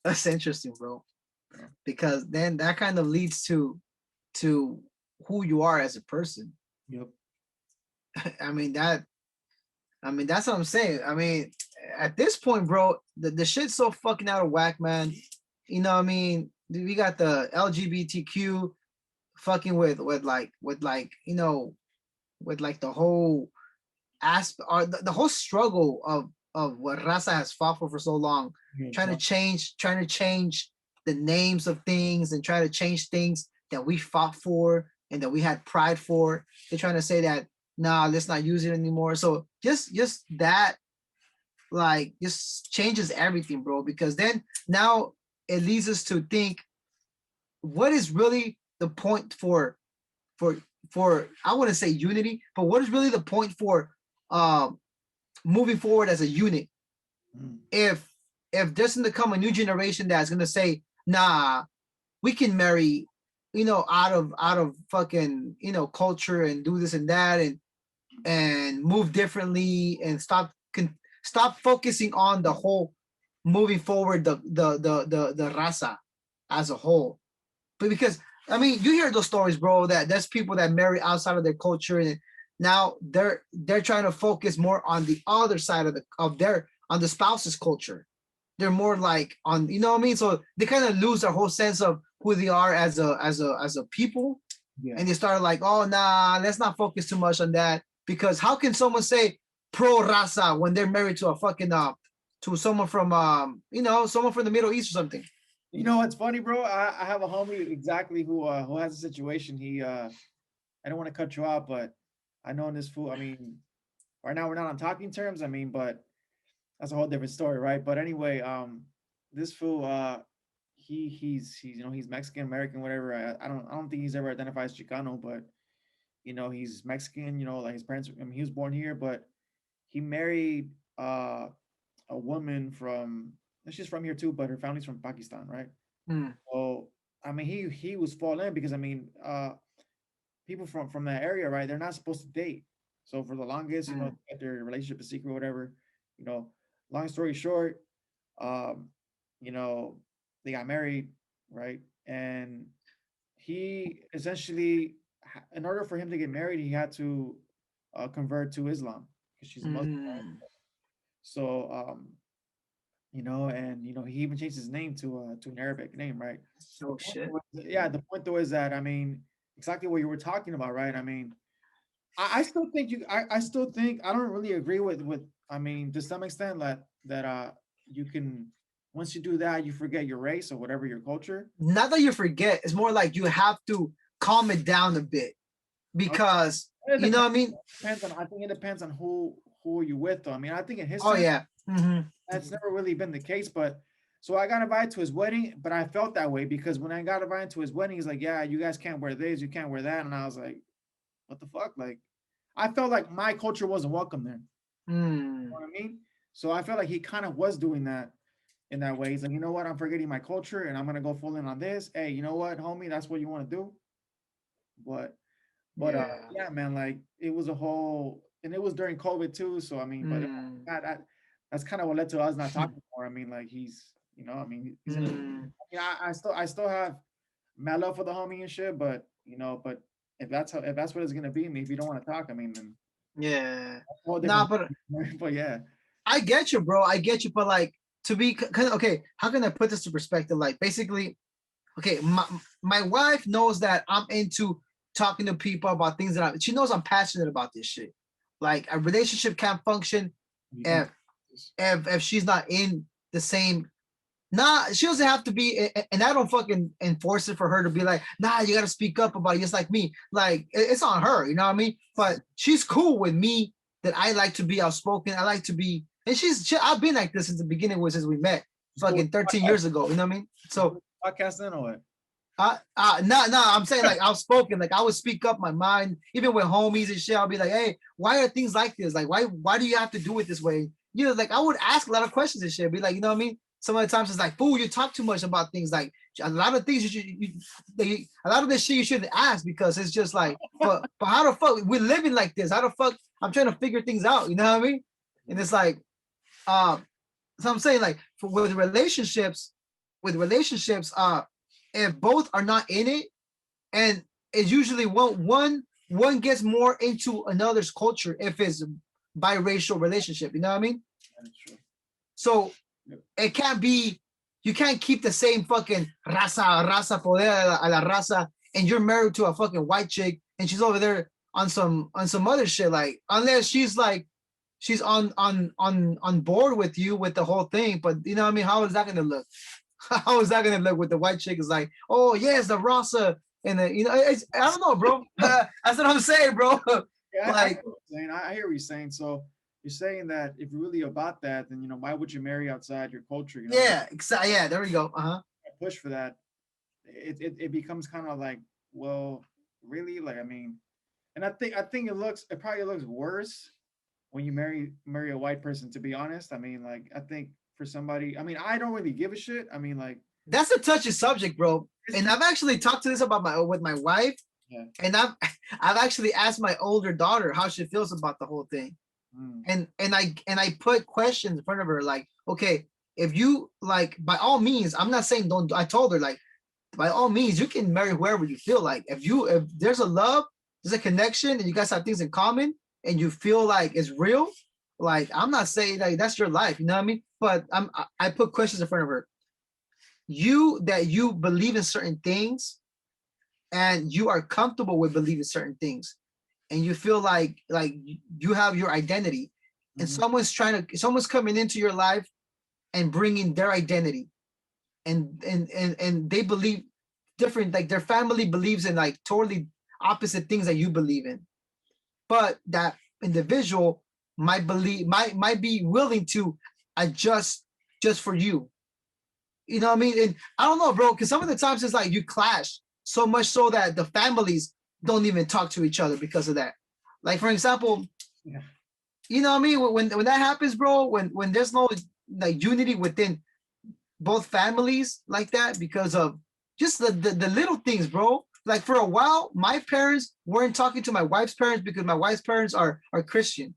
That's interesting, bro. that? Because then that kind of leads to who you are as a person. Yep. I mean that. I mean that's what I'm saying. I mean, at this point, bro, the shit's so fucking out of whack, man. You know what I mean? We got the LGBTQ fucking with you know with like the whole aspect or the whole struggle of what Raza has fought for so long, Yeah, trying to change the names of things and try to change things that we fought for and that we had pride for. They're trying to say that nah, let's not use it anymore. So just that like just changes everything, bro. Because then now it leads us to think what is really the point for for I wouldn't say unity, but what is really the point for um moving forward as a unit mm, if doesn't come a new generation that's gonna say, nah, we can marry, you know, out of fucking, you know, culture and do this and that and move differently and stop focusing on the whole moving forward the raza as a whole. But because I mean, you hear those stories, bro, that there's people that marry outside of their culture, and now they're trying to focus more on the other side of their on the spouse's culture. They're more like on, you know what I mean? So they kind of lose their whole sense of who they are as a people, Yeah. and they start like, oh nah, let's not focus too much on that, because how can someone say pro raza when they're married to a fucking to someone from someone from the Middle East or something? You know what's funny, bro? I have a homie exactly who has a situation. I don't want to cut you off, but I know in this fool. I mean, right now we're not on talking terms. I mean, but that's a whole different story, right? But anyway, this fool, he's he's Mexican American, whatever. I don't think he's ever identified as Chicano, but he's Mexican. Like his parents. I mean, he was born here, but he married a woman from. She's from here too, but her family's from Pakistan, right? Hmm. So I mean, he was falling in because I mean, people from that area, right? They're not supposed to date. So for the longest, Hmm. kept their relationship a secret, whatever. You know, long story short, um, you know, they got married, right? And he essentially, in order for him to get married, he had to convert to Islam because she's a Muslim, right? Hmm. So, and he even changed his name to an Arabic name, right? The Oh point shit. was, yeah, the point though is that I mean, exactly what you were talking about, right? I mean, I still think I still think I don't really agree with I mean to some extent that you can once you do that you forget your race or whatever your culture. Not that you forget, it's more like you have to calm it down a bit, Okay. because It you know depends. what I mean. Depends on I think it depends on who are you with though. I mean I think in his Oh sense yeah. Hmm. that's never really been the case, but so I got invited to his wedding, but I felt that way because when I got invited to his wedding, he's like, "Yeah, you guys can't wear this, you can't wear that," and I was like, "What the fuck?" Like, I felt like my culture wasn't welcome there. Hmm. You know what I mean? So I felt like he kind of was doing that in that way. He's like, you know what? I'm forgetting my culture and I'm gonna go full in on this. Hey, you know what, homie? That's what you want to do. But Yeah. yeah, man, like it was a whole, and it was during COVID too. So I mean, but Hmm. that's kind of what led to us not talking more. I mean, like I mean, he's in. Hmm. I still have mad love for the homie and shit, but but if that's what it's gonna be, I mean, if you don't want to talk, I mean, then Yeah. that's a whole Nah, different. but But yeah, I get you, bro. I get you, but like, to be kind of okay, how can I put this to perspective? Like, basically, okay, my wife knows that I'm into talking to people about things that she knows I'm passionate about this shit. Like, a relationship can't function you don't. if if she's not in the same. Nah, she doesn't have to be, and I don't fucking enforce it for her to be like, nah, you got to speak up about it, just like me. Like, it's on her, you know what I mean? But she's cool with me that I like to be outspoken. I like to be, and I've been like this since the beginning, since we met, Just go with fucking 13 years ago. You know what I mean? So, podcast then or what? no, I'm saying like outspoken. Like, I would speak up my mind, even with homies and shit. I'll be like, hey, why are things like this? Like, why do you have to do it this way? Like, I would ask a lot of questions and shit. Be like, you know what I mean? Some of the times it's like, fool, you talk too much about things. Like, a lot of things a lot of this shit you shouldn't ask, because it's just like, but how the fuck we're living like this? How the fuck I'm trying to figure things out? You know what I mean? And it's like, um, so I'm saying, like, with relationships, if both are not in it, and it's usually one gets more into another's culture if it's biracial relationship. You know what I mean? That is true. So Yep. it can't be. You can't keep the same fucking raza poder a la raza, and you're married to a fucking white chick, and she's over there on some other shit. Like, unless she's like, she's on board with you with the whole thing. But you know what I mean? How is that gonna look? How is that gonna look with the white chick? Is like, oh yes, the Rasa, and I don't know, bro. That's what I'm saying, bro. Yeah, I Like, hear what you're saying. I hear what you're saying. So you're saying that if you're really about that, then why would you marry outside your culture? yeah, yeah, there we go. Push for that. It becomes kind of like, well, really, like I mean, and I think it probably looks worse when you marry a white person. To be honest, I mean, like I think for somebody, I mean, I don't really give a shit. I mean, like That's a touchy subject, bro. it's And just I've actually talked to this about my wife, yeah. and I've actually asked my older daughter how she feels about the whole thing. Mm, And I put questions in front of her, like, okay, if you like, by all means, I'm not saying don't. I told her, like, by all means, you can marry whoever you feel like. If there's a love, there's a connection, and you guys have things in common, and you feel like it's real, like I'm not saying like that's your life, you know what I mean? But I put questions in front of her. You believe in certain things, and you are comfortable with believing certain things, and you feel like you have your identity, and Mhm. someone's coming into your life and bringing their identity, and they believe different, like their family believes in like totally opposite things that you believe in, but that individual might be willing to adjust just for you. You know what I mean? And I don't know, bro, because some of the times it's like you clash so much so that the families don't even talk to each other because of that. Like for example, Yeah. you know what I mean? When that happens, bro, when there's no like unity within both families like that because of just the little things, bro. Like for a while, my parents weren't talking to my wife's parents because my wife's parents are Christian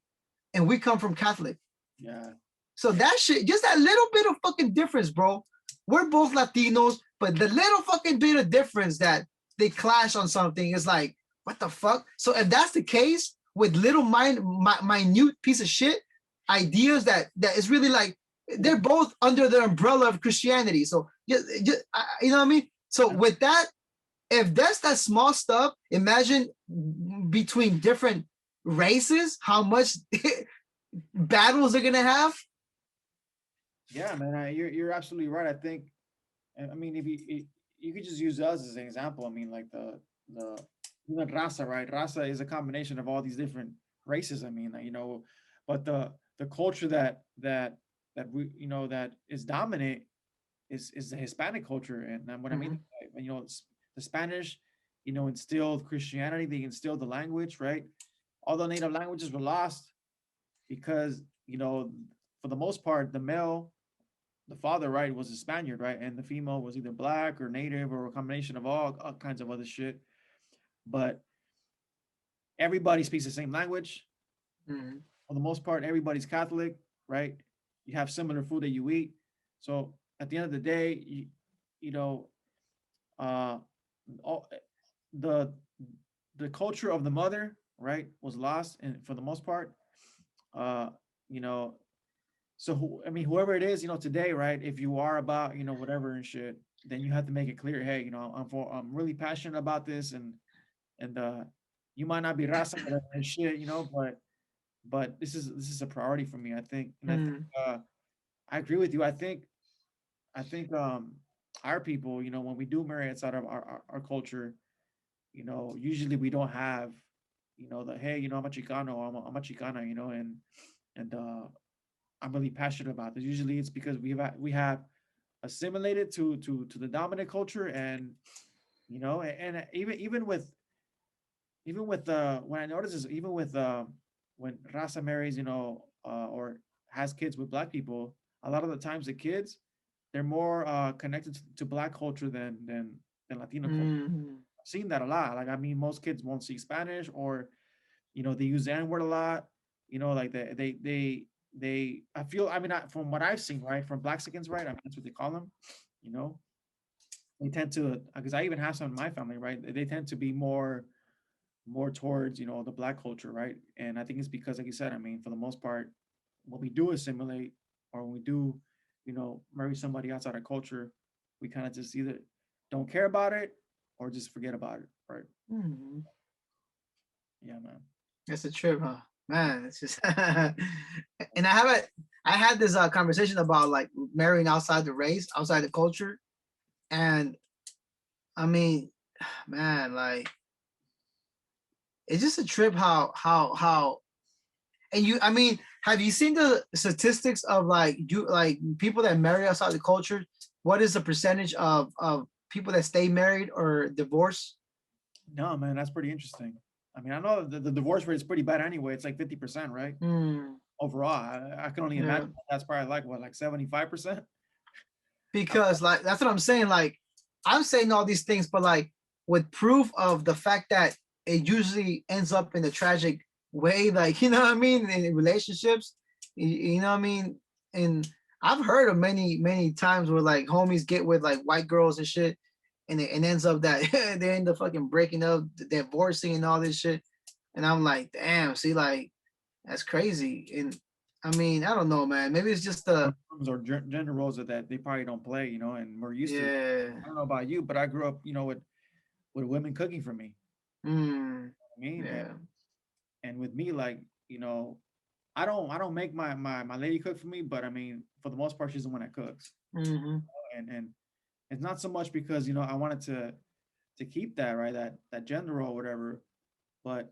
and we come from Catholic. Yeah. So that shit, just that little bit of fucking difference, bro. We're both Latinos, but the little fucking bit of difference that they clash on something is like, what the fuck? So if that's the case with little minute piece of shit ideas that is really like they're both under the umbrella of Christianity. So just you know what I mean? So with that, if that's that small stuff, imagine between different races, how much battles they're gonna have. Yeah, man, you're absolutely right. I think, I mean, if you could just use us as an example. I mean, like the even Raza, right? Raza is a combination of all these different races. I mean, like, but the culture that we that is dominant is the Hispanic culture, and what I mean, Mhm. the Spanish, instilled Christianity. They instilled the language, right? All the native languages were lost because for the most part, the father, right, was a Spaniard, right, and the female was either black or native or a combination of all kinds of other shit. But everybody speaks the same language Mhm. for the most part. Everybody's Catholic, right? You have similar food that you eat. So at the end of the day, you know, uh, all, the the culture of the mother, right, was lost, and for the most part, uh, you know, so I mean, whoever it is, today, right? If you are about, whatever and shit, then you have to make it clear, hey, I'm really passionate about this, and you might not be raza and shit, but this is a priority for me, I think, and I think Mhm. I agree with you. I think our people, when we do marry outside of our culture, usually we don't have, the hey, I'm a Chicano, I'm a Chicana, and I'm really passionate about this. Usually it's because we have assimilated to the dominant culture, and and even with when I notice is even with when Raza marries, or has kids with black people, a lot of the times the kids, they're more connected to black culture than Latino culture. Mhm. I've seen that a lot. Like, I mean, most kids won't speak Spanish, or they use the N word a lot. Like I feel, I mean, from what I've seen, right, from Blaxicans, right, I mean, that's what they call them. You know, they tend to, because I even have some in my family, right. They tend to be more towards the black culture, right. And I think it's because, like you said, I mean, for the most part, when we do assimilate, or when we do, marry somebody outside our culture, we kind of just either don't care about it or just forget about it, right. Mhm. Yeah, man. That's a trip, huh? Man, it's just and I had this conversation about like marrying outside the race, outside the culture. And I mean, man, like it's just a trip how and you I mean, have you seen the statistics of like you like people that marry outside the culture? What is the percentage of people that stay married or divorce? No, man, that's pretty interesting. I mean, I know the divorce rate is pretty bad anyway. It's like 50%, right? Hmm. Overall, I can only imagine Yeah. that's probably like what, like 75%? Because like that's what I'm saying. Like I'm saying all these things, but like with proof of the fact that it usually ends up in a tragic way, like you know what I mean, in relationships, you know what I mean. And I've heard of many times where like homies get with like white girls and shit, and it ends up that they end up fucking breaking up, divorcing, and all this shit. And I'm like, damn, see, like that's crazy. And I mean, I don't know, man. Maybe it's just the Or gender roles that they probably don't play, and we're used to. yeah, I don't know about you, but I grew up, with women cooking for me. mm, I mean, yeah, and with me, like, I don't make my lady cook for me, but I mean, for the most part, she's the one that cooks, mm-hmm, and it's not so much because I wanted to keep that right that gender role or whatever, but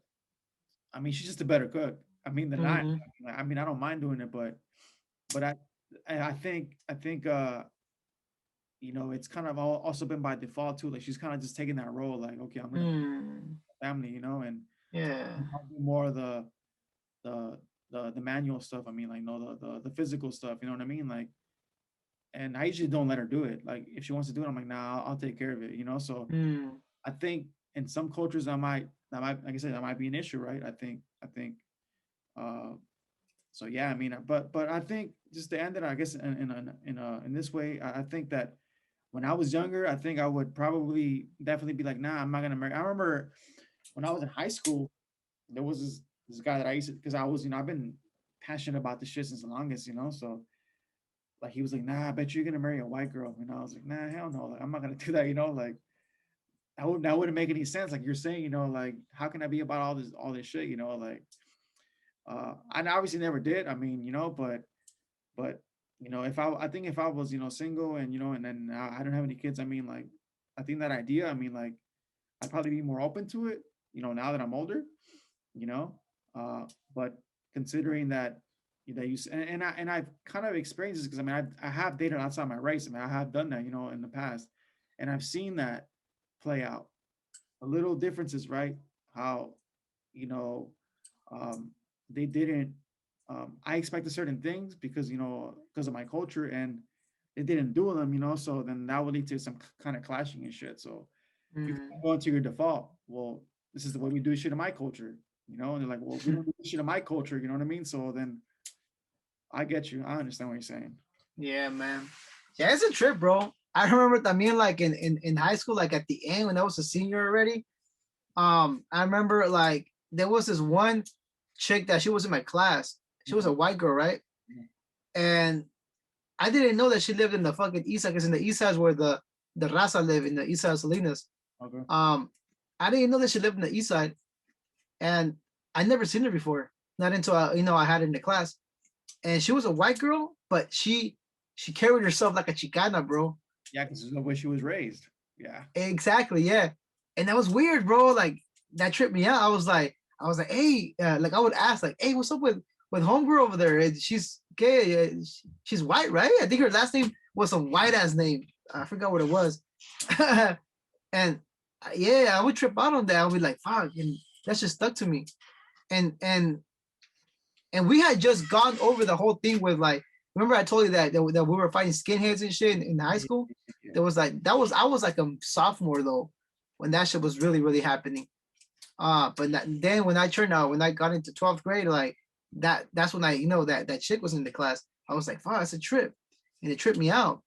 I mean, she's just a better cook. I mean, than I. mm-hmm, I mean, I don't mind doing it, but I think it's kind of also been by default too. Like she's kind of just taking that role. Like, okay, I'm gonna mm, family, and yeah, I'll do more of the the manual stuff. I mean, like no the physical stuff. You know what I mean? Like, and I usually don't let her do it. Like if she wants to do it, I'm like, nah, I'll take care of it. So mm, I think in some cultures that might like I said that might be an issue, right? I think uh so yeah, I mean, but I think just to end it, I guess in this way, I think that when I was younger, I think I would probably definitely be like, nah, I'm not gonna marry. I remember when I was in high school, there was this guy that I used to because I was I've been passionate about this shit since the longest, so like he was like, nah, I bet you're gonna marry a white girl, I was like, nah, hell no, like I'm not gonna do that, like that wouldn't make any sense, like you're saying, like how can I be about all this shit, like I obviously never did. I mean, but if I think if I was single and and then I don't have any kids, I mean, like I think that idea, I mean, like I'd probably be more open to it, now that I'm older, you know. But considering that that and I've kind of experienced this because I mean I have dated outside my race. I mean I have done that, in the past, and I've seen that play out. A little differences, right? How you know um, they didn't. I expected certain things because of my culture, and they didn't do them, So then that would lead to some kind of clashing and shit. So if you mm, go into your default, well, this is the way we do shit in my culture, And they're like, well, we don't do shit in my culture, you know what I mean? So then I get you. I understand what you're saying. yeah, man. Yeah, it's a trip, bro. I remember también like in high school, like at the end when I was a senior already. I remember like there was this one chick that she was in my class. She was Mhm. a white girl, right? Mhm. And I didn't know that she lived in the fucking east side because in the east side is where the Raza live in the east side of Salinas. Okay. Um, I didn't know that she lived in the east side, and I never seen her before. Not until I had her in the class, and she was a white girl, but she carried herself like a Chicana, bro. Yeah, because this is the way she was raised. Yeah. Exactly, yeah. And that was weird, bro. Like that tripped me out. I was like, hey, like I would ask, like, hey, what's up with homegirl over there? She's gay. She's white, right? I think her last name was a white ass name. I forgot what it was. And yeah, I would trip out on that. I would be like, fuck, and that just stuck to me. And and we had just gone over the whole thing with like, remember I told you that we were fighting skinheads and shit in high Yeah. school. Yeah. There was like I was like a sophomore though when that shit was really happening. But then when I turned out when I got into 12th grade, like that's when I that chick was in the class. I was like, fuck, that's a trip, and it tripped me out.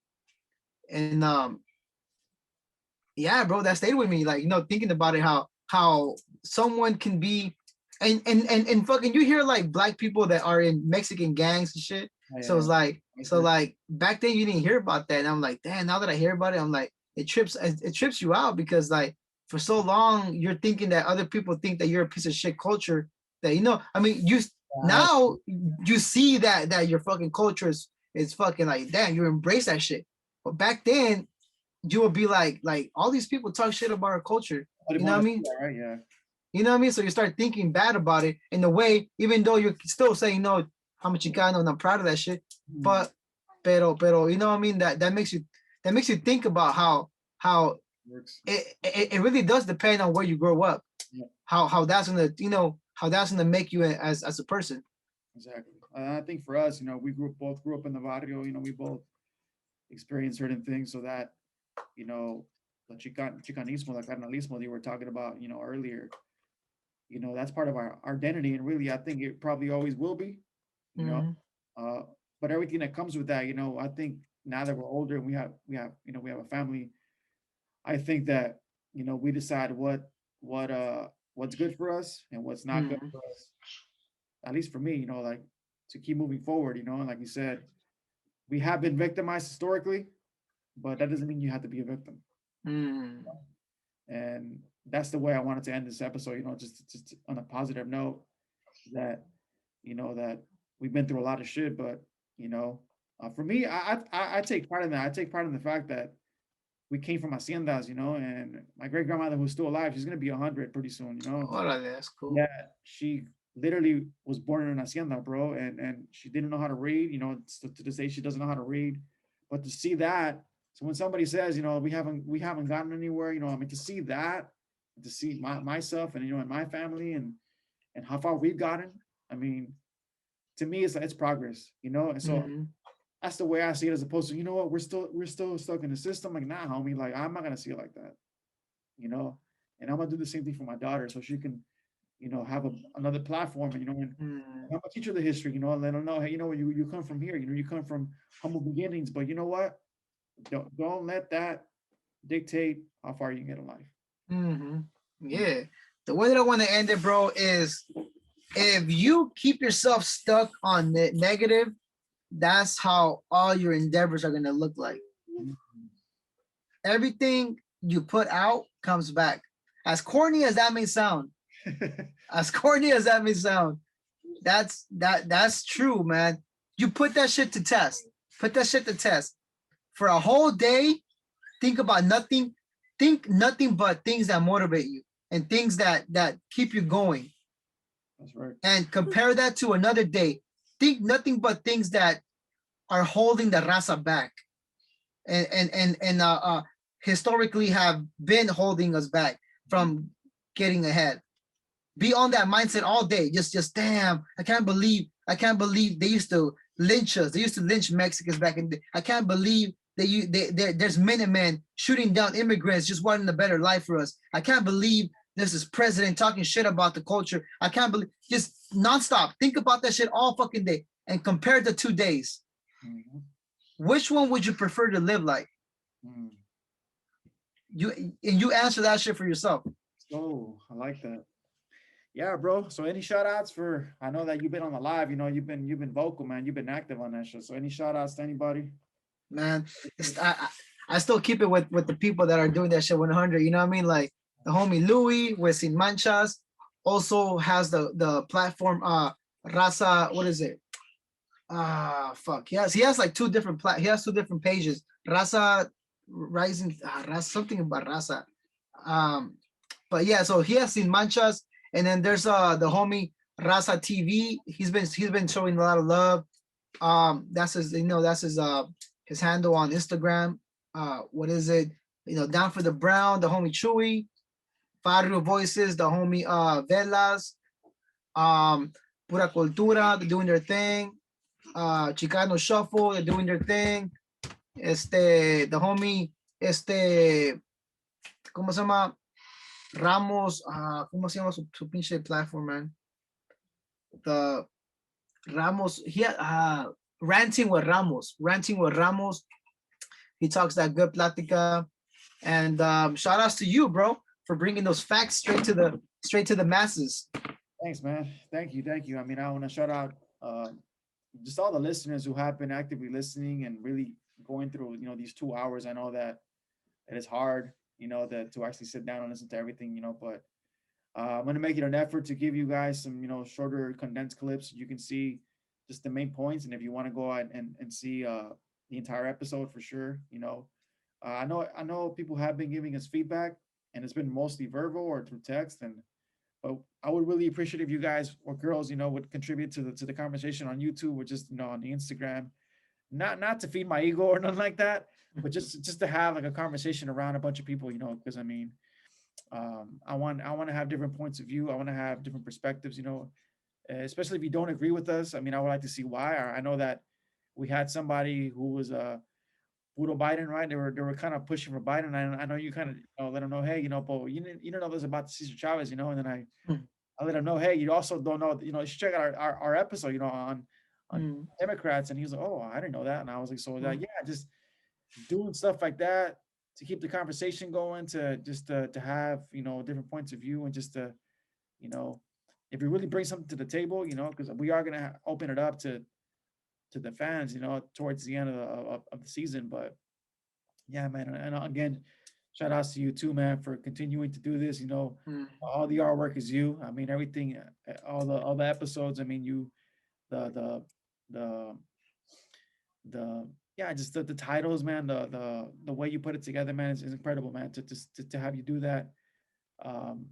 And yeah, bro, that stayed with me. Like thinking about it, how someone can be, and fucking, you hear like black people that are in Mexican gangs and shit. Yeah. So Yeah. it's like, so Gangsters. like back then you didn't hear about that, and I'm like, damn. Now that I hear about it, I'm like, it trips you out because like for so long you're thinking that other people think that you're a piece of shit culture. That I mean, you Yeah. now you see that your fucking culture is fucking like, damn, you embrace that shit. But back then you would be like all these people talk shit about our culture. Nobody You know what want I to see mean? that, right? Yeah. You know what I mean? So you start thinking bad about it in a way, even though you're still saying no, I'm a Chicano and I'm proud of that shit. Hmm. But pero you know what I mean? That makes you think about how Works. it really does depend on where you grow up. Yeah. How that's gonna make you as a person. Exactly. I think for us, we both grew up in the barrio. We both experienced certain things, so that you know the chicanismo, the carnalismo that you were talking about, earlier. That's part of our identity, and really, I think it probably always will be. You know, Mm-hmm. uh, but everything that comes with that, I think now that we're older and we have a family, I think that, we decide what's good for us and what's not good Mm-hmm. for us. At least for me, like to keep moving forward, and like you said, we have been victimized historically, but that doesn't mean you have to be a victim. Mm-hmm. And that's the way I wanted to end this episode, just on a positive note that, that we've been through a lot of shit, but, you know, for me, I take pride in that. I take pride in the fact that we came from haciendas, and my great grandmother who's still alive, she's gonna be 100 pretty soon, Órale, that's cool. Yeah, she literally was born in an hacienda, bro, and she didn't know how to read. To this day she doesn't know how to read. But to see that, so when somebody says, we haven't gotten anywhere, I mean, to see that, to see myself and and my family and how far we've gotten, I mean, to me it's progress, and so Mm-hmm. that's the way I see it, as opposed to, what, we're still stuck in the system. Like, nah, homie, like I'm not gonna see it like that, you know, and I'm gonna do the same thing for my daughter so she can, have another platform, and Mm-hmm. I'm gonna teach her the history, and let them know, hey, you come from here, you come from humble beginnings, but you know what? Don't let that dictate how far you can get in life. Mm-hmm. Mm. Yeah. The way that I want to end it, bro, is if you keep yourself stuck on the negative, that's how all your endeavors are gonna look like. Everything you put out comes back. As corny as that may sound, as corny as that may sound, that's true, man. You put that shit to test. Put that shit to test for a whole day. Think about nothing. Think nothing but things that motivate you and things that keep you going. That's right. And compare that to another day. Think nothing but things that are holding the raza back and historically have been holding us back from getting ahead. Be on that mindset all day. Just damn, I can't believe they used to lynch us. They used to lynch Mexicans back in the I can't believe that there's Minutemen shooting down immigrants just wanting a better life for us. I can't believe there's this president talking shit about the culture. I can't believe just nonstop. Think about that shit all fucking day and compare the 2 days. Mm-hmm. Which one would you prefer to live like? Mm. You and you answer that shit for yourself. Oh, I like that. Yeah, bro. So any shout outs for, I know that you've been on the live, you've been vocal, man. You've been active on that show. So any shout outs to anybody? Man. I still keep it with the people that are doing that shit 100. You know what I mean? Like the homie Louis with Sin Manchas also has the platform Raza. What is it? Fuck. He has like he has two different pages. Raza Rising. Raza, something about Raza. Um, but yeah, so he has Sin Manchas, and then there's the homie Raza TV. He's been showing a lot of love. That's his handle on Instagram. What is it? Down for the Brown, the homie Chewy, Barrio Voices, the homie Velas, um, Pura Cultura, they're doing their thing. Chicano Shuffle, they're doing their thing. The homie, ¿cómo se llama? Ramos, ¿cómo se llama su pinche platform, man? The Ramos, ranting with Ramos. He talks that good plática. And shout outs to you, bro, for bringing those facts straight to the masses. Thanks, man. Thank you. I mean, I want to shout out just all the listeners who have been actively listening and really going through, these 2 hours. I know that it is hard, that to actually sit down and listen to everything, but I'm gonna make it an effort to give you guys some, shorter condensed clips. You can see just the main points, and if you want to go out and see the entire episode for sure, I know people have been giving us feedback, and it's been mostly verbal or through text, and but I would really appreciate if you guys or girls, would contribute to the conversation on YouTube or just on the Instagram. Not to feed my ego or nothing like that, but just to have like a conversation around a bunch of people, because I mean, I want to have different points of view. I want to have different perspectives, especially if you don't agree with us. I mean, I would like to see why. I know that we had somebody who was Puro Biden, right? They were kind of pushing for Biden. I know you kind of let them know, hey, but you didn't know this about Cesar Chavez, and then I let them know, hey, you also don't know, you should check out our episode, on Mm, Democrats, and he was like, oh, I didn't know that, and I was like, so mm, yeah, just doing stuff like that, keep the conversation going, to just to have, different points of view, and just to, you know, if we really bring something to the table, because we are gonna open it up to the fans, towards the end of the season. But yeah, man, and again, shout outs to you too, man, for continuing to do this. Mm. All the artwork is you. I mean, everything, all the episodes. I mean, you, the the the yeah, just the titles, man, the way you put it together, man, is incredible, man. To have you do that. Um,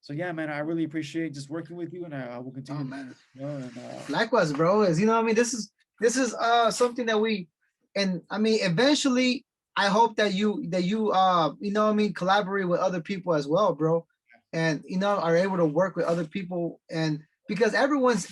so yeah, man, I really appreciate just working with you, and I will Oh continue to, man. and Likewise, bro. Is what I mean, this is something that we, and I mean, eventually I hope that you what I mean, collaborate with other people as well, bro. And are able to work with other people, and because everyone's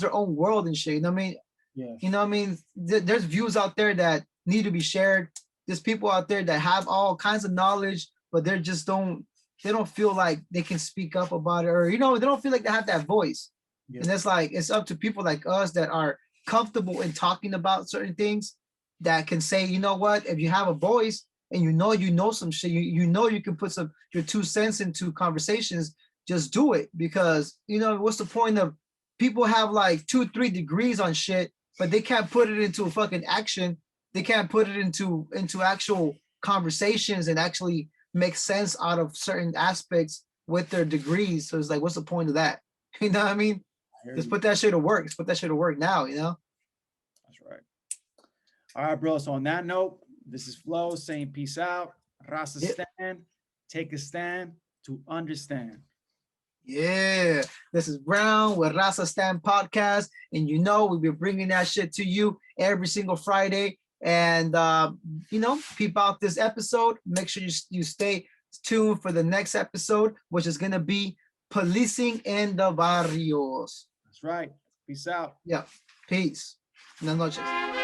their own world and shit. What I mean, yeah, what I mean, there's views out there that need to be shared. There's people out there that have all kinds of knowledge, but they don't feel like they can speak up about it, or they don't feel like they have that voice. yeah, And it's like it's up to people like us that are comfortable in talking about certain things, that can say, you know what, if you have a voice and you know some shit, you can put some your 2 cents into conversations, just do it. Because what's the point of people have like 2 3 degrees on shit, but they can't put it into fucking action. They can't put it into actual conversations and actually make sense out of certain aspects with their degrees. So it's like, what's the point of that? You know what I mean? I hear Let's you. put that shit to work. Let's put that shit to work now. That's right. All right, bro. So on that note, this is Flo saying peace out. Raza Yeah. stand. Take a stand to understand. Yeah. This is Brown with Raza Stand Podcast. And we'll be bringing that shit to you every single Friday. And, peep out this episode. Make sure you stay tuned for the next episode, which is going to be Policing in the Barrios. That's right. Peace out. Yeah. Peace. Buenas noches.